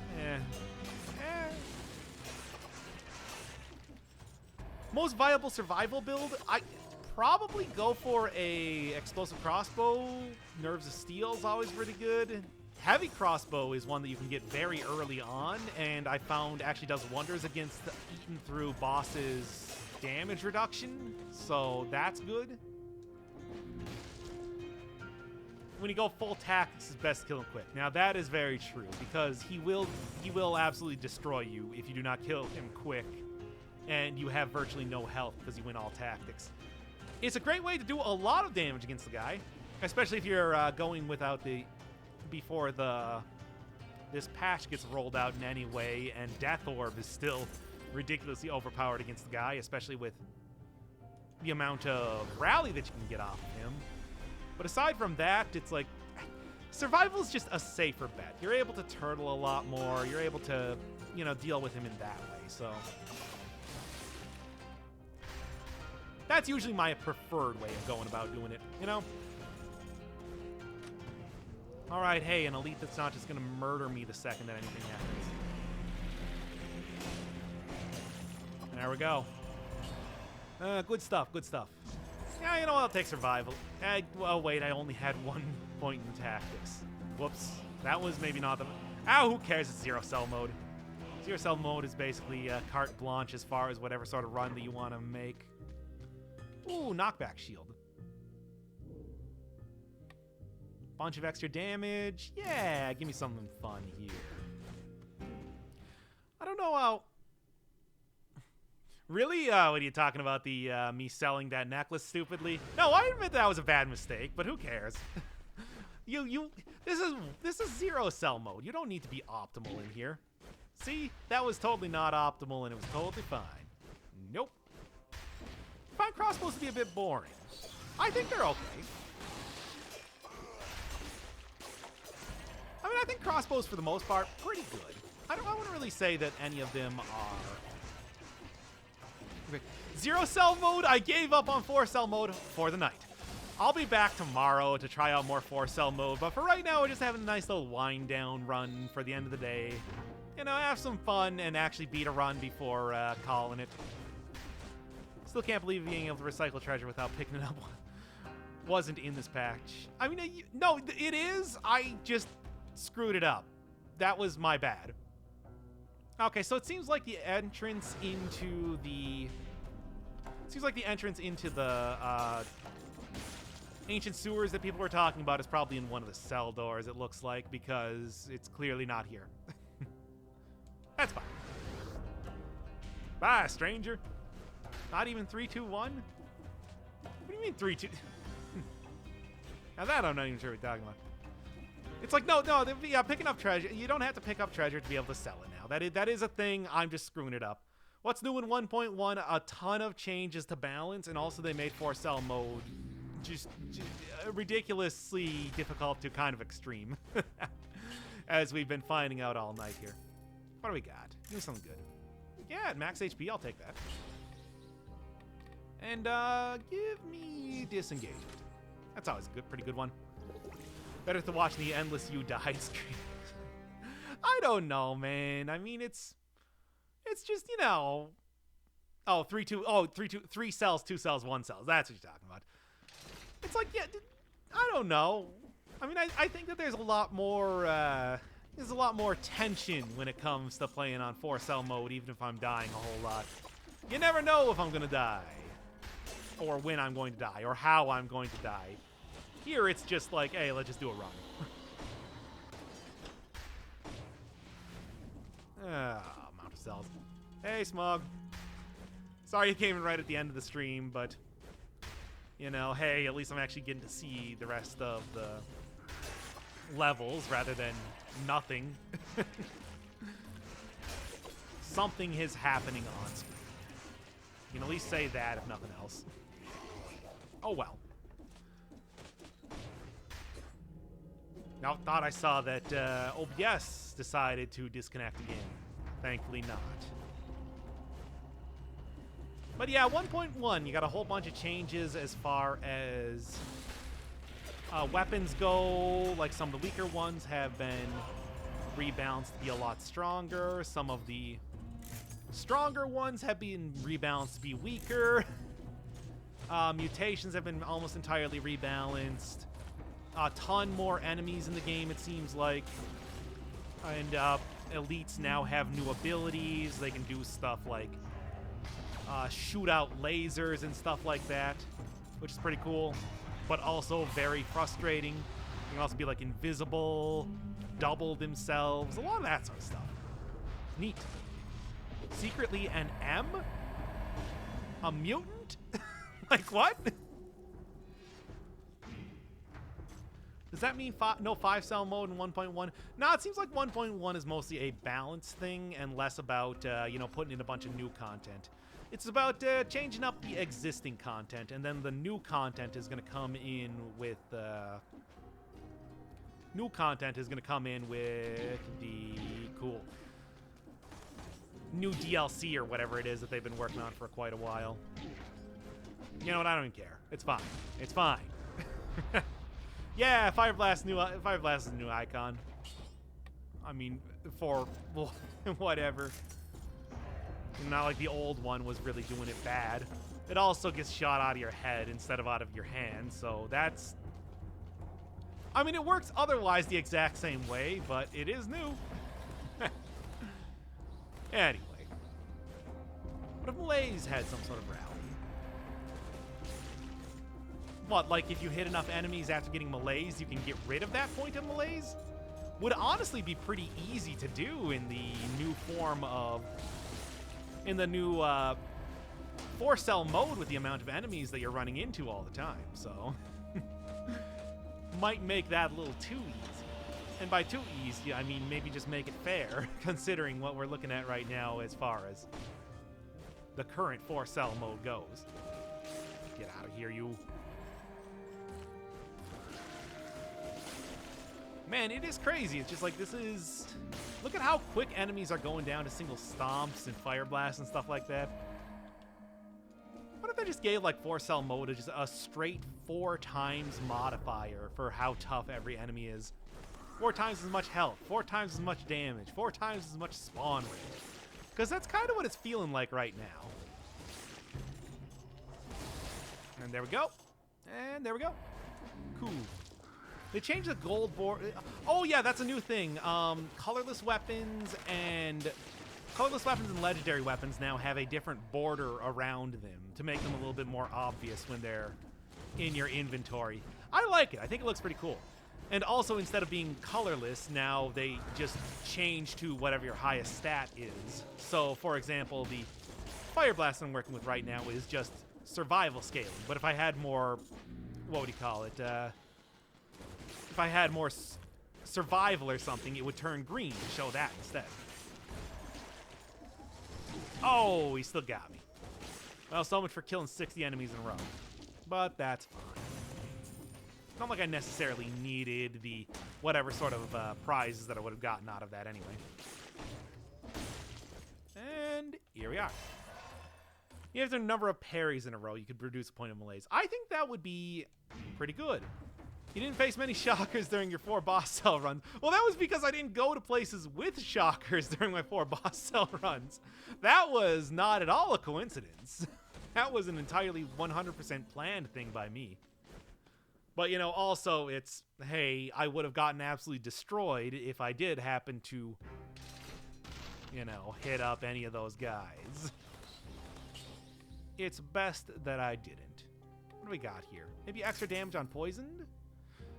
Most viable survival build, I probably go for a explosive crossbow. Nerves of Steel is always pretty good. Heavy crossbow is one that you can get very early on, and I found actually does wonders against the eaten through bosses' damage reduction, so that's good. When you go full tactics, it's best to kill him quick. Now that is very true, because he will absolutely destroy you if you do not kill him quick, and you have virtually no health because you win all tactics. It's a great way to do a lot of damage against the guy, especially if you're going without before this patch gets rolled out in any way, and Death Orb is still ridiculously overpowered against the guy, especially with the amount of rally that you can get off of him. But aside from that, it's like, survival is just a safer bet. You're able to turtle a lot more. You're able to, deal with him in that way. So that's usually my preferred way of going about doing it, All right, hey, an elite that's not just going to murder me the second that anything happens. There we go. Good stuff, good stuff. Yeah, I'll take survival. Oh, wait, I only had 1 point in tactics. Whoops. That was maybe not the... who cares? It's 0 cell mode. 0 cell mode is basically carte blanche as far as whatever sort of run that you want to make. Ooh, knockback shield. Bunch of extra damage. Yeah, give me something fun here. I don't know how... Really? What are you talking about? Me selling that necklace stupidly? No, I admit that was a bad mistake, but who cares? This is 0 cell mode. You don't need to be optimal in here. See? That was totally not optimal, and it was totally fine. Nope. I find crossbows to be a bit boring. I think they're okay. I mean, I think crossbows, for the most part, pretty good. I wouldn't really say that any of them are... Okay. 0 cell mode, I gave up on 4 cell mode for the night. I'll be back tomorrow to try out more 4 cell mode, but for right now, we're just having a nice little wind down run for the end of the day. Have some fun and actually beat a run before calling it. Still can't believe being able to recycle treasure without picking it up wasn't in this patch. I mean, no, it is. I just screwed it up. That was my bad. Okay, so it seems like the entrance into the... ancient sewers that people were talking about is probably in one of the cell doors, it looks like, because it's clearly not here. That's fine. Bye, stranger. Not even 3, 2, 1? What do you mean 3, 2? Now that I'm not even sure what you're talking about. It's like, no, yeah, picking up treasure. You don't have to pick up treasure to be able to sell it now. That is a thing. I'm just screwing it up. What's new in 1.1? A ton of changes to balance, and also they made 4 cell mode just ridiculously difficult to kind of extreme, as we've been finding out all night here. What do we got? Give me something good. Yeah, at max HP, I'll take that. And give me disengagement. That's always a pretty good one. Better to watch the endless you die screen. I don't know, man. I mean, it's just, you know. Oh, 3 cells, 2 cells, 1 cells. That's what you're talking about. It's like, yeah, I don't know. I mean, I think that there's a lot more tension when it comes to playing on 4-cell mode, even if I'm dying a whole lot. You never know if I'm gonna die, or when I'm going to die, or how I'm going to die. Here, it's just like, hey, let's just do a run. Amount of cells. Hey, Smug. Sorry you came in right at the end of the stream, but, you know, hey, at least I'm actually getting to see the rest of the levels rather than nothing. Something is happening on screen. You can at least say that, if nothing else. Oh, well. Now, thought I saw that OBS decided to disconnect again. Thankfully not. But yeah, 1.1, you got a whole bunch of changes as far as weapons go. Like, some of the weaker ones have been rebalanced to be a lot stronger. Some of the stronger ones have been rebalanced to be weaker. Mutations have been almost entirely rebalanced. A ton more enemies in the game, it seems like. And elites now have new abilities. They can do stuff like shoot out lasers and stuff like that, which is pretty cool, but also very frustrating. You can also be like invisible, double themselves, a lot of that sort of stuff. Neat. Secretly an M? A mutant? Like, what? Does that mean no 5-cell mode in 1.1? No, it seems like 1.1 is mostly a balance thing and less about, you know, putting in a bunch of new content. It's about changing up the existing content, and then the new content is going to come in with... new content is going to come in with the... Cool. New DLC or whatever it is that they've been working on for quite a while. You know what? I don't even care. It's fine. It's fine. Yeah, Fireblast is a new icon. I mean, for well, whatever. Not like the old one was really doing it bad. It also gets shot out of your head instead of out of your hand, so that's... I mean, it works otherwise the exact same way, but it is new. Anyway. What if Malaise had some sort of rally? What, like if you hit enough enemies after getting Malaise, you can get rid of that point of Malaise? Would honestly be pretty easy to do in the new form of... in the new 4-cell mode with the amount of enemies that you're running into all the time, so... Might make that a little too easy. And by too easy, I mean maybe just make it fair, considering what we're looking at right now as far as the current 4-cell mode goes. Get out of here, you. Man, it is crazy. It's just like, this is... Look at how quick enemies are going down to single stomps and fire blasts and stuff like that. What if they just gave, like, 4-cell mode just a straight 4 times modifier for how tough every enemy is? 4 times as much health, 4 times as much damage, 4 times as much spawn rate. Because that's kind of what it's feeling like right now. And there we go. And there we go. Cool. They changed the gold board. Oh yeah, that's a new thing. Colorless weapons and legendary weapons now have a different border around them to make them a little bit more obvious when they're in your inventory. I like it. I think it looks pretty cool. And also, instead of being colorless, now they just change to whatever your highest stat is. So, for example, the Fire Blast I'm working with right now is just survival scaling. But if I had more, what would you call it? If I had more survival or something, it would turn green to show that instead. Oh, he still got me. Well, so much for killing 60 enemies in a row. But that's fine. Not like I necessarily needed the whatever sort of prizes that I would have gotten out of that anyway. And here we are. If there's a number of parries in a row, you could produce a point of malaise. I think that would be pretty good. You didn't face many shockers during your 4 boss cell runs. Well, that was because I didn't go to places with shockers during my 4 boss cell runs. That was not at all a coincidence. That was an entirely 100% planned thing by me. But, you know, also it's, hey, I would have gotten absolutely destroyed if I did happen to, you know, hit up any of those guys. It's best that I didn't. What do we got here? Maybe extra damage on poisoned?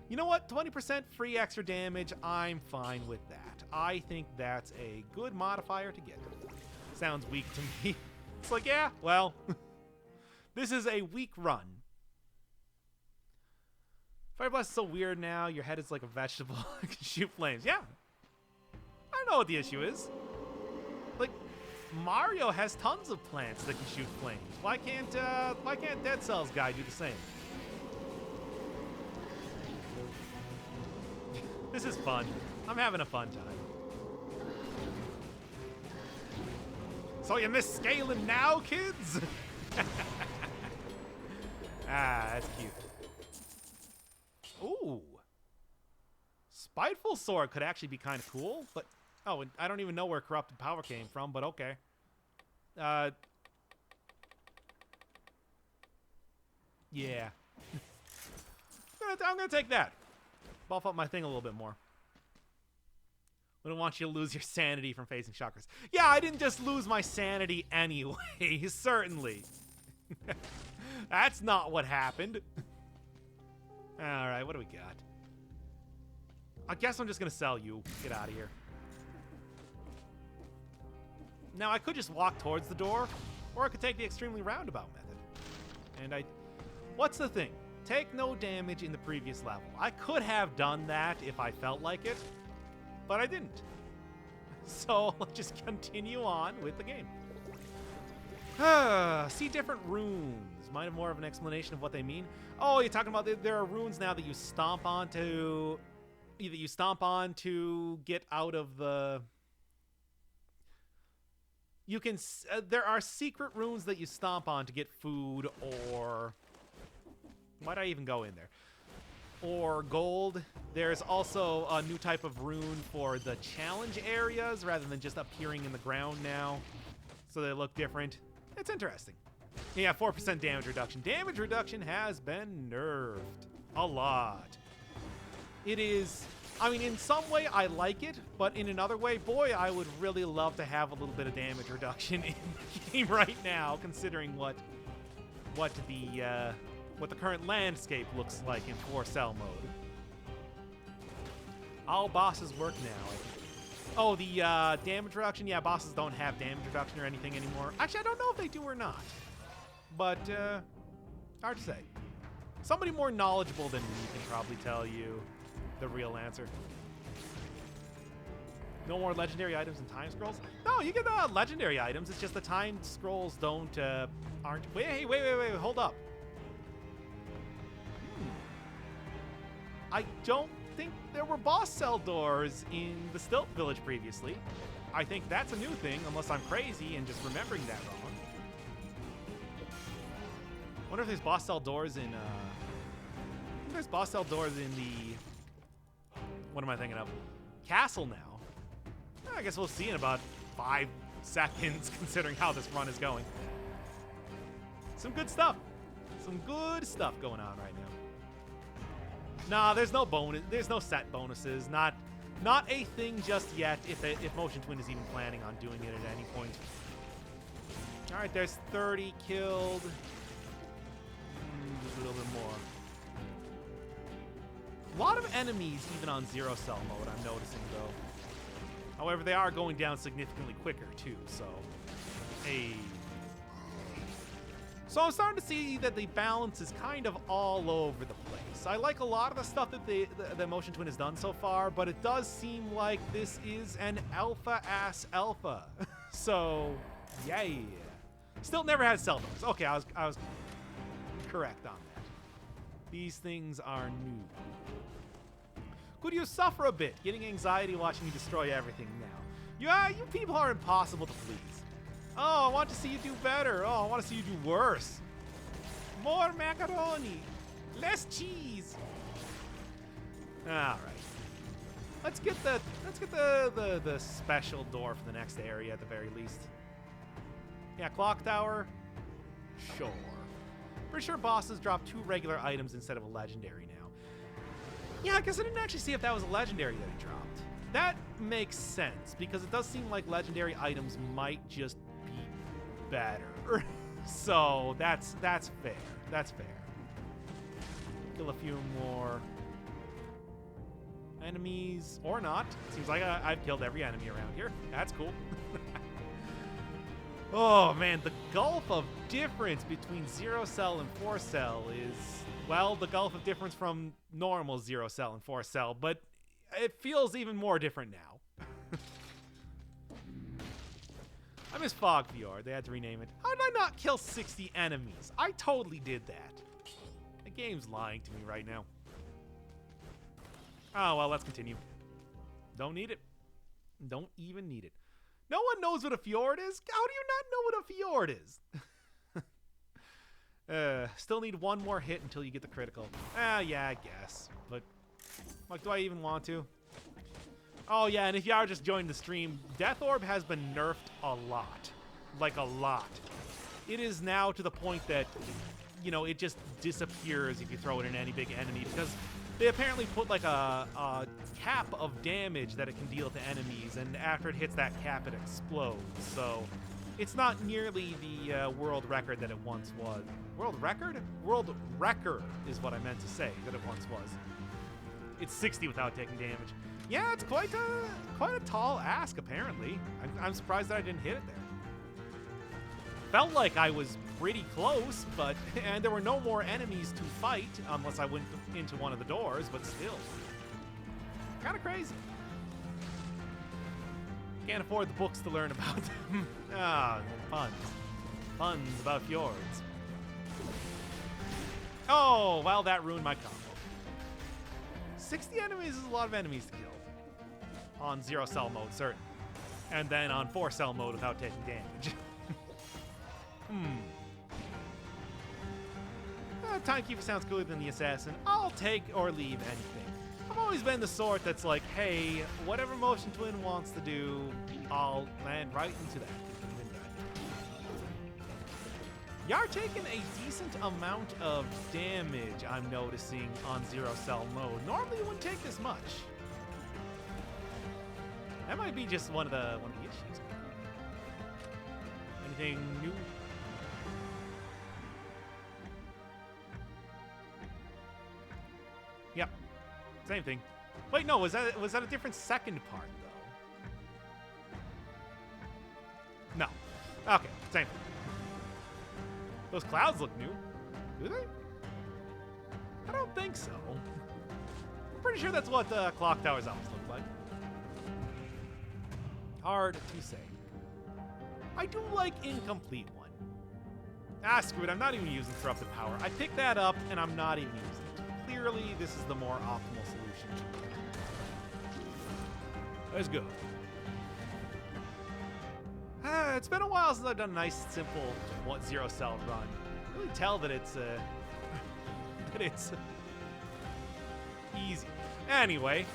You know what? 20% free extra damage. I'm fine with that. I think that's a good modifier to get. Sounds weak to me. It's like, yeah, well, this is a weak run. Fire Blast is so weird now. Your head is like a vegetable. It can shoot flames. Yeah. I don't know what the issue is. Like, Mario has tons of plants that can shoot flames. Why can't Dead Cells guy do the same? This is fun. I'm having a fun time. So you miss scaling now, kids? Ah, that's cute. Ooh. Spiteful Sword could actually be kind of cool, but... Oh, and I don't even know where Corrupted Power came from, but okay. Yeah. I'm gonna take that. Buff up my thing a little bit more. We don't want you to lose your sanity from facing shockers. Yeah, I didn't just lose my sanity anyway, certainly. That's not what happened. Alright, what do we got? I guess I'm just gonna sell you. Get out of here. Now, I could just walk towards the door, or I could take the extremely roundabout method. And what's the thing? Take no damage in the previous level. I could have done that if I felt like it, but I didn't. So, let's just continue on with the game. See different runes. Might have more of an explanation of what they mean. Oh, you're talking about there are runes now that you stomp onto... Either you stomp on to get out of the... You can... there are secret runes that you stomp on to get food or... Why'd I even go in there? Or gold. There's also a new type of rune for the challenge areas rather than just appearing in the ground now. So they look different. It's interesting. Yeah, 4% damage reduction. Damage reduction has been nerfed. A lot. It is... I mean, in some way, I like it, but in another way, boy, I would really love to have a little bit of damage reduction in the game right now, considering what the current landscape looks like in 4-cell mode. All bosses work now. Oh, the damage reduction? Yeah, bosses don't have damage reduction or anything anymore. Actually, I don't know if they do or not. But, hard to say. Somebody more knowledgeable than me can probably tell you the real answer. No more legendary items and time scrolls? No, you get legendary items. It's just the time scrolls aren't... Wait, hold up. I don't think there were boss cell doors in the Stilt Village previously. I think that's a new thing, unless I'm crazy and just remembering that wrong. Wonder if there's boss cell doors in, there's boss cell doors in the... What am I thinking of? Castle now. I guess we'll see in about 5 seconds, considering how this run is going. Some good stuff. Some good stuff going on right now. Nah, there's no bonus. There's no set bonuses. Not a thing just yet. If Motion Twin is even planning on doing it at any point. All right, there's 30 killed. Just a little bit more. A lot of enemies, even on 0-cell mode, I'm noticing though. However, they are going down significantly quicker too. So, hey. So I'm starting to see that the balance is kind of all over the place. I like a lot of the stuff that the Motion Twin has done so far, but it does seem like this is an alpha-ass alpha. So, yay. Still never had cell doors. Okay, I was correct on that. These things are new. Could you suffer a bit, getting anxiety watching you destroy everything now? Yeah, you people are impossible to please. Oh, I want to see you do better. Oh, I want to see you do worse. More macaroni. Less cheese. All right. Let's get the special door for the next area at the very least. Yeah, clock tower. Sure. Pretty sure bosses drop 2 regular items instead of a legendary now. Yeah, I guess I didn't actually see if that was a legendary that he dropped. That makes sense, because it does seem like legendary items might just be better. So that's fair. That's fair. Kill a few more enemies, or not. Seems like I've killed every enemy around here. That's cool. Oh man, the gulf of difference between 0 cell and 4 cell is, well, the gulf of difference from normal 0 cell and 4 cell, but it feels even more different now. I miss Fog Fjord. They had to rename it. How did I not kill 60 enemies? I totally did that. The game's lying to me right now. Oh, well, let's continue. Don't need it. Don't even need it. No one knows what a fjord is? How do you not know what a fjord is? Still need 1 more hit until you get the critical. Yeah, I guess. But, like, do I even want to? Oh, yeah, and if you are just joining the stream, Death Orb has been nerfed a lot. Like, a lot. It is now to the point that, you know, it just disappears if you throw it in any big enemy, because they apparently put, like, a cap of damage that it can deal to enemies, and after it hits that cap, it explodes. So, it's not nearly the world record that it once was. World record? World wrecker is what I meant to say that it once was. It's 60 without taking damage. Yeah, it's quite a tall ask, apparently. I'm surprised that I didn't hit it there. Felt like I was pretty close, but and there were no more enemies to fight unless I went into one of the doors, but still. Kind of crazy. Can't afford the books to learn about them. Puns. Puns about fjords. Oh, well, that ruined my combo. 60 enemies is a lot of enemies to kill. On 0 cell mode, certain. And then on 4 cell mode without taking damage. Timekeeper sounds cooler than the assassin. I'll take or leave anything. I've always been the sort that's like, hey, whatever Motion Twin wants to do, I'll land right into that. You are taking a decent amount of damage, I'm noticing, on 0 cell mode. Normally it wouldn't take this much. That might be just one of the issues. Anything new? Yep. Same thing. Wait, no, was that a different second part though? No. Okay, same thing. Those clouds look new. Do they? I don't think so. I'm pretty sure that's what the clock towers always look like. Hard to say. I do like Incomplete One. Screw it, I'm not even using Disruptive Power. I picked that up and I'm not even using it. Clearly, this is the more optimal solution. Let's go. It's been a while since I've done a nice, simple 0 cell run. I really tell that it's easy. Anyway.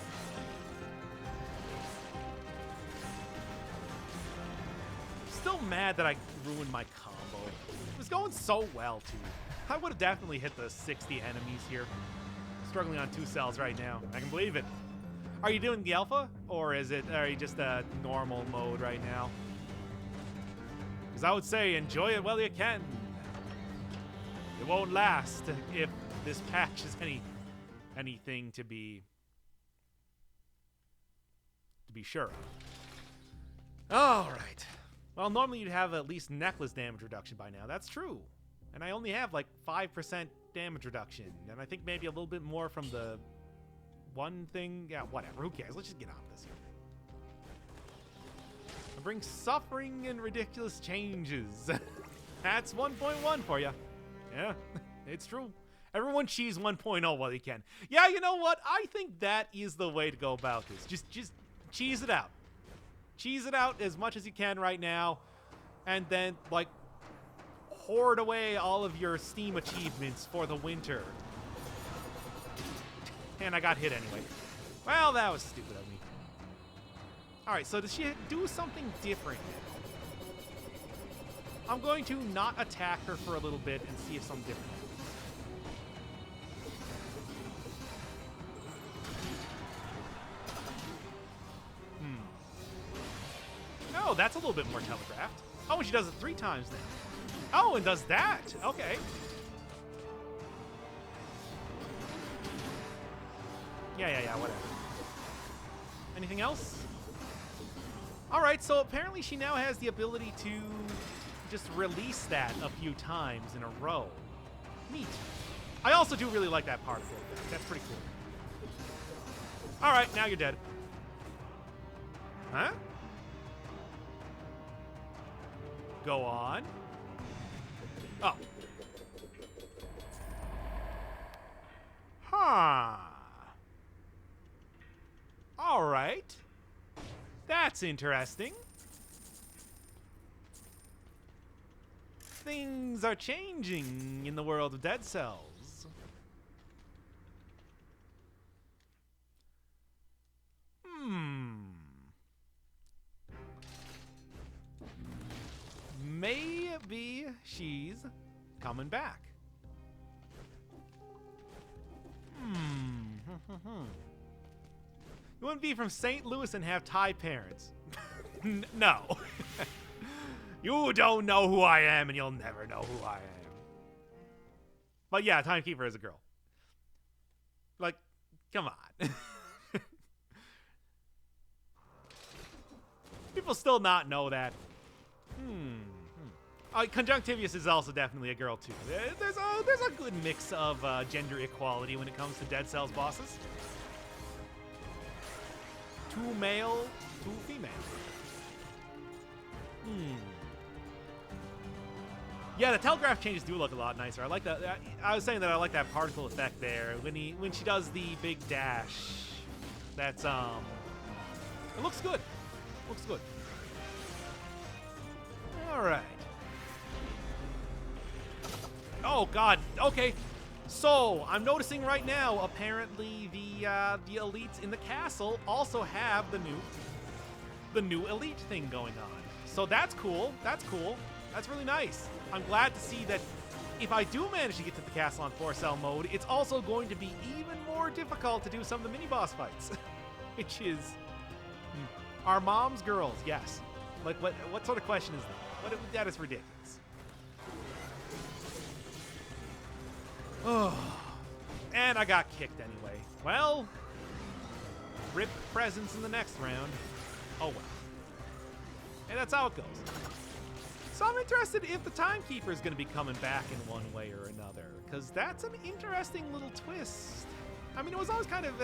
Still mad that I ruined my combo. It was going so well, too. I would have definitely hit the 60 enemies here. Struggling on 2 cells right now. I can believe it. Are you doing the alpha? Or are you just a normal mode right now? Because I would say enjoy it while you can. It won't last if this patch is anything to be sure of. All right. Well, normally you'd have at least necklace damage reduction by now. That's true. And I only have like 5% damage reduction. And I think maybe a little bit more from the one thing. Yeah, whatever. Who cares? Let's just get on with this here. I bring suffering and ridiculous changes. That's 1.1 for you. Yeah, it's true. Everyone cheese 1.0 while you can. Yeah, you know what? I think that is the way to go about this. Just cheese it out. Cheese it out as much as you can right now. and then, like, hoard away all of your Steam achievements for the winter. And I got hit anyway. Well, that was stupid of me. Alright, so does she do something different? I'm going to not attack her for a little bit and see if something different happens. Oh, that's a little bit more telegraphed. Oh, and she does it 3 times now. Oh, and does that. Okay. Yeah, whatever. Anything else? All right, so apparently she now has the ability to just release that a few times in a row. Neat. I also do really like that particle effect. That's pretty cool. All right, now you're dead. Huh? Go on. Oh. Huh. All right. That's interesting. Things are changing in the world of Dead Cells. Maybe she's coming back. You wouldn't be from St. Louis and have Thai parents. No. You don't know who I am, and you'll never know who I am. But yeah, Timekeeper is a girl. Like, come on. People still not know that. Conjunctivius is also definitely a girl, too. There's a good mix of gender equality when it comes to Dead Cells bosses. 2 male, 2 female. Yeah, the telegraph changes do look a lot nicer. I like that. I was saying that I like that particle effect there when she does the big dash. That's it looks good. Looks good. All right. Oh God. Okay. So I'm noticing right now, apparently the elites in the castle also have the new elite thing going on. So that's cool. That's cool. That's really nice. I'm glad to see that if I do manage to get to the castle on 4-cell mode, it's also going to be even more difficult to do some of the mini-boss fights. Which is... Are moms girls? Yes. Like, what sort of question is that? That is ridiculous. Oh. And I got kicked anyway. Well, rip presents in the next round. Oh well. And that's how it goes. So I'm interested if the Timekeeper is going to be coming back in one way or another, because that's an interesting little twist. I mean, it was always kind of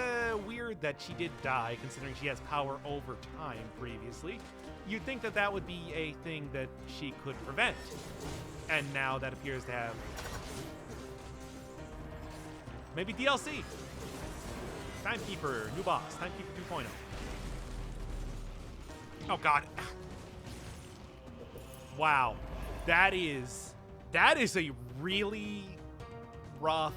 weird that she did die, considering she has power over time previously. You'd think that that would be a thing that she could prevent. And now that appears to have... Maybe DLC. Timekeeper, new boss. Timekeeper 2.0. Oh, God. Wow. That is a really rough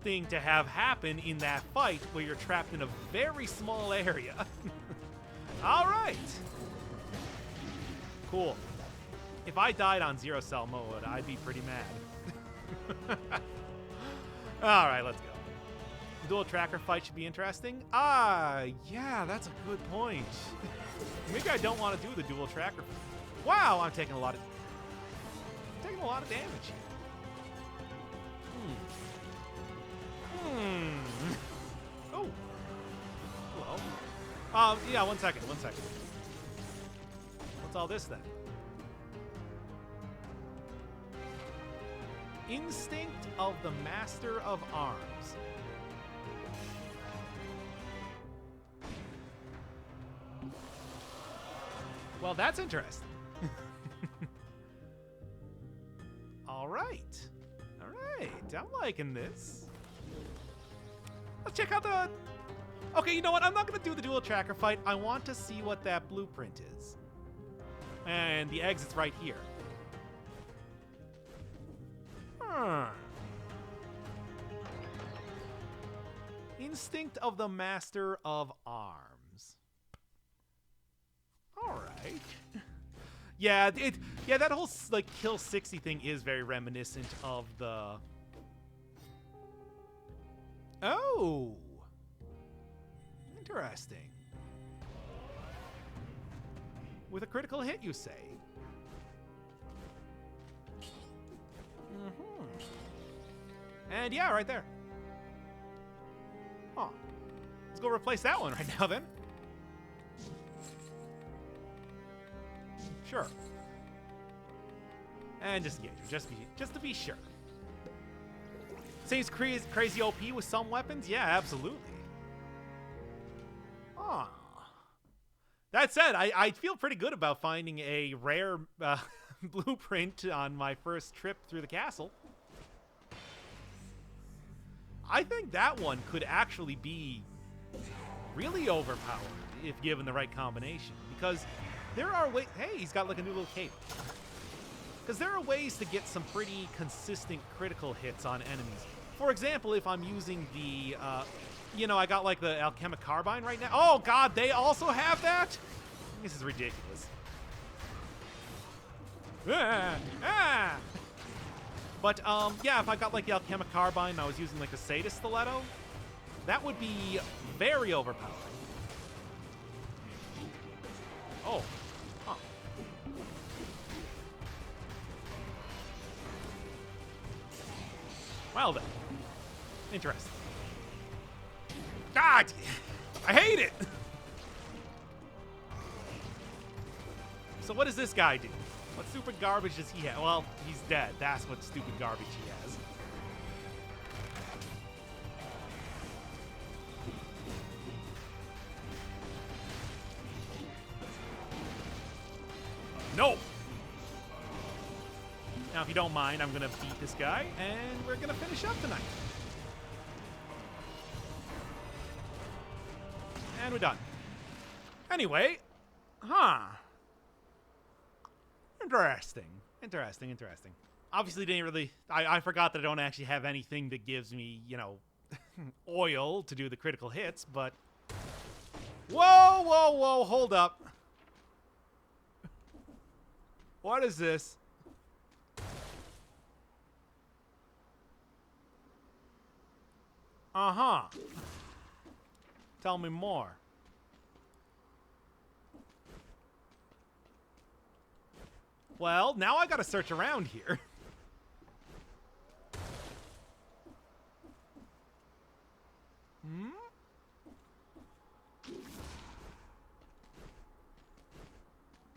thing to have happen in that fight where you're trapped in a very small area. All right. Cool. If I died on 0-cell mode, I'd be pretty mad. All right, let's go. The dual tracker fight should be interesting. Yeah, that's a good point. Maybe I don't want to do the dual tracker fight. Wow, I'm taking a lot of damage here. Oh. Hello. Yeah, one second. What's all this then? Instinct of the Master of Arms. Well, that's interesting. All right. I'm liking this. Let's check out the... Okay, you know what? I'm not going to do the dual tracker fight. I want to see what that blueprint is. And the exit's right here. Instinct of the Master of Arms. All right. Yeah, that whole like kill 60 thing is very reminiscent of the. Oh, interesting. With a critical hit, you say? And yeah, right there. Huh. Let's go replace that one right now, then. Sure. And just engage her, just to be sure. Seems crazy OP with some weapons? Yeah, absolutely. Huh. That said, I feel pretty good about finding a rare blueprint on my first trip through the castle. I think that one could actually be really overpowered if given the right combination. Because there are ways... Hey, he's got like a new little cape. Because there are ways to get some pretty consistent critical hits on enemies. For example, if I'm using the... you know, I got like the alchemic carbine right now. Oh, God, they also have that? This is ridiculous. But, yeah, if I got like the alchemic carbine and I was using like the Sadist stiletto, that would be very overpowered. Oh. Huh. Well then. Interesting. God! I hate it! So what does this guy do? What stupid garbage does he have? Well, he's dead. That's what stupid garbage he has. No! Now, if you don't mind, I'm gonna beat this guy, and we're gonna finish up tonight. And we're done. Anyway, Interesting. Obviously didn't really... I forgot that I don't actually have anything that gives me, you know, oil to do the critical hits, but... Whoa, hold up. What is this? Uh-huh. Tell me more. Well, now I gotta search around here.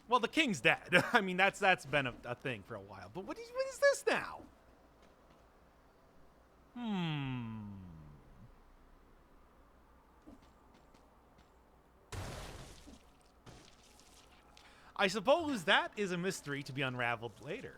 Well, the king's dead. I mean, that's been a thing for a while. But what is this now? I suppose that is a mystery to be unraveled later.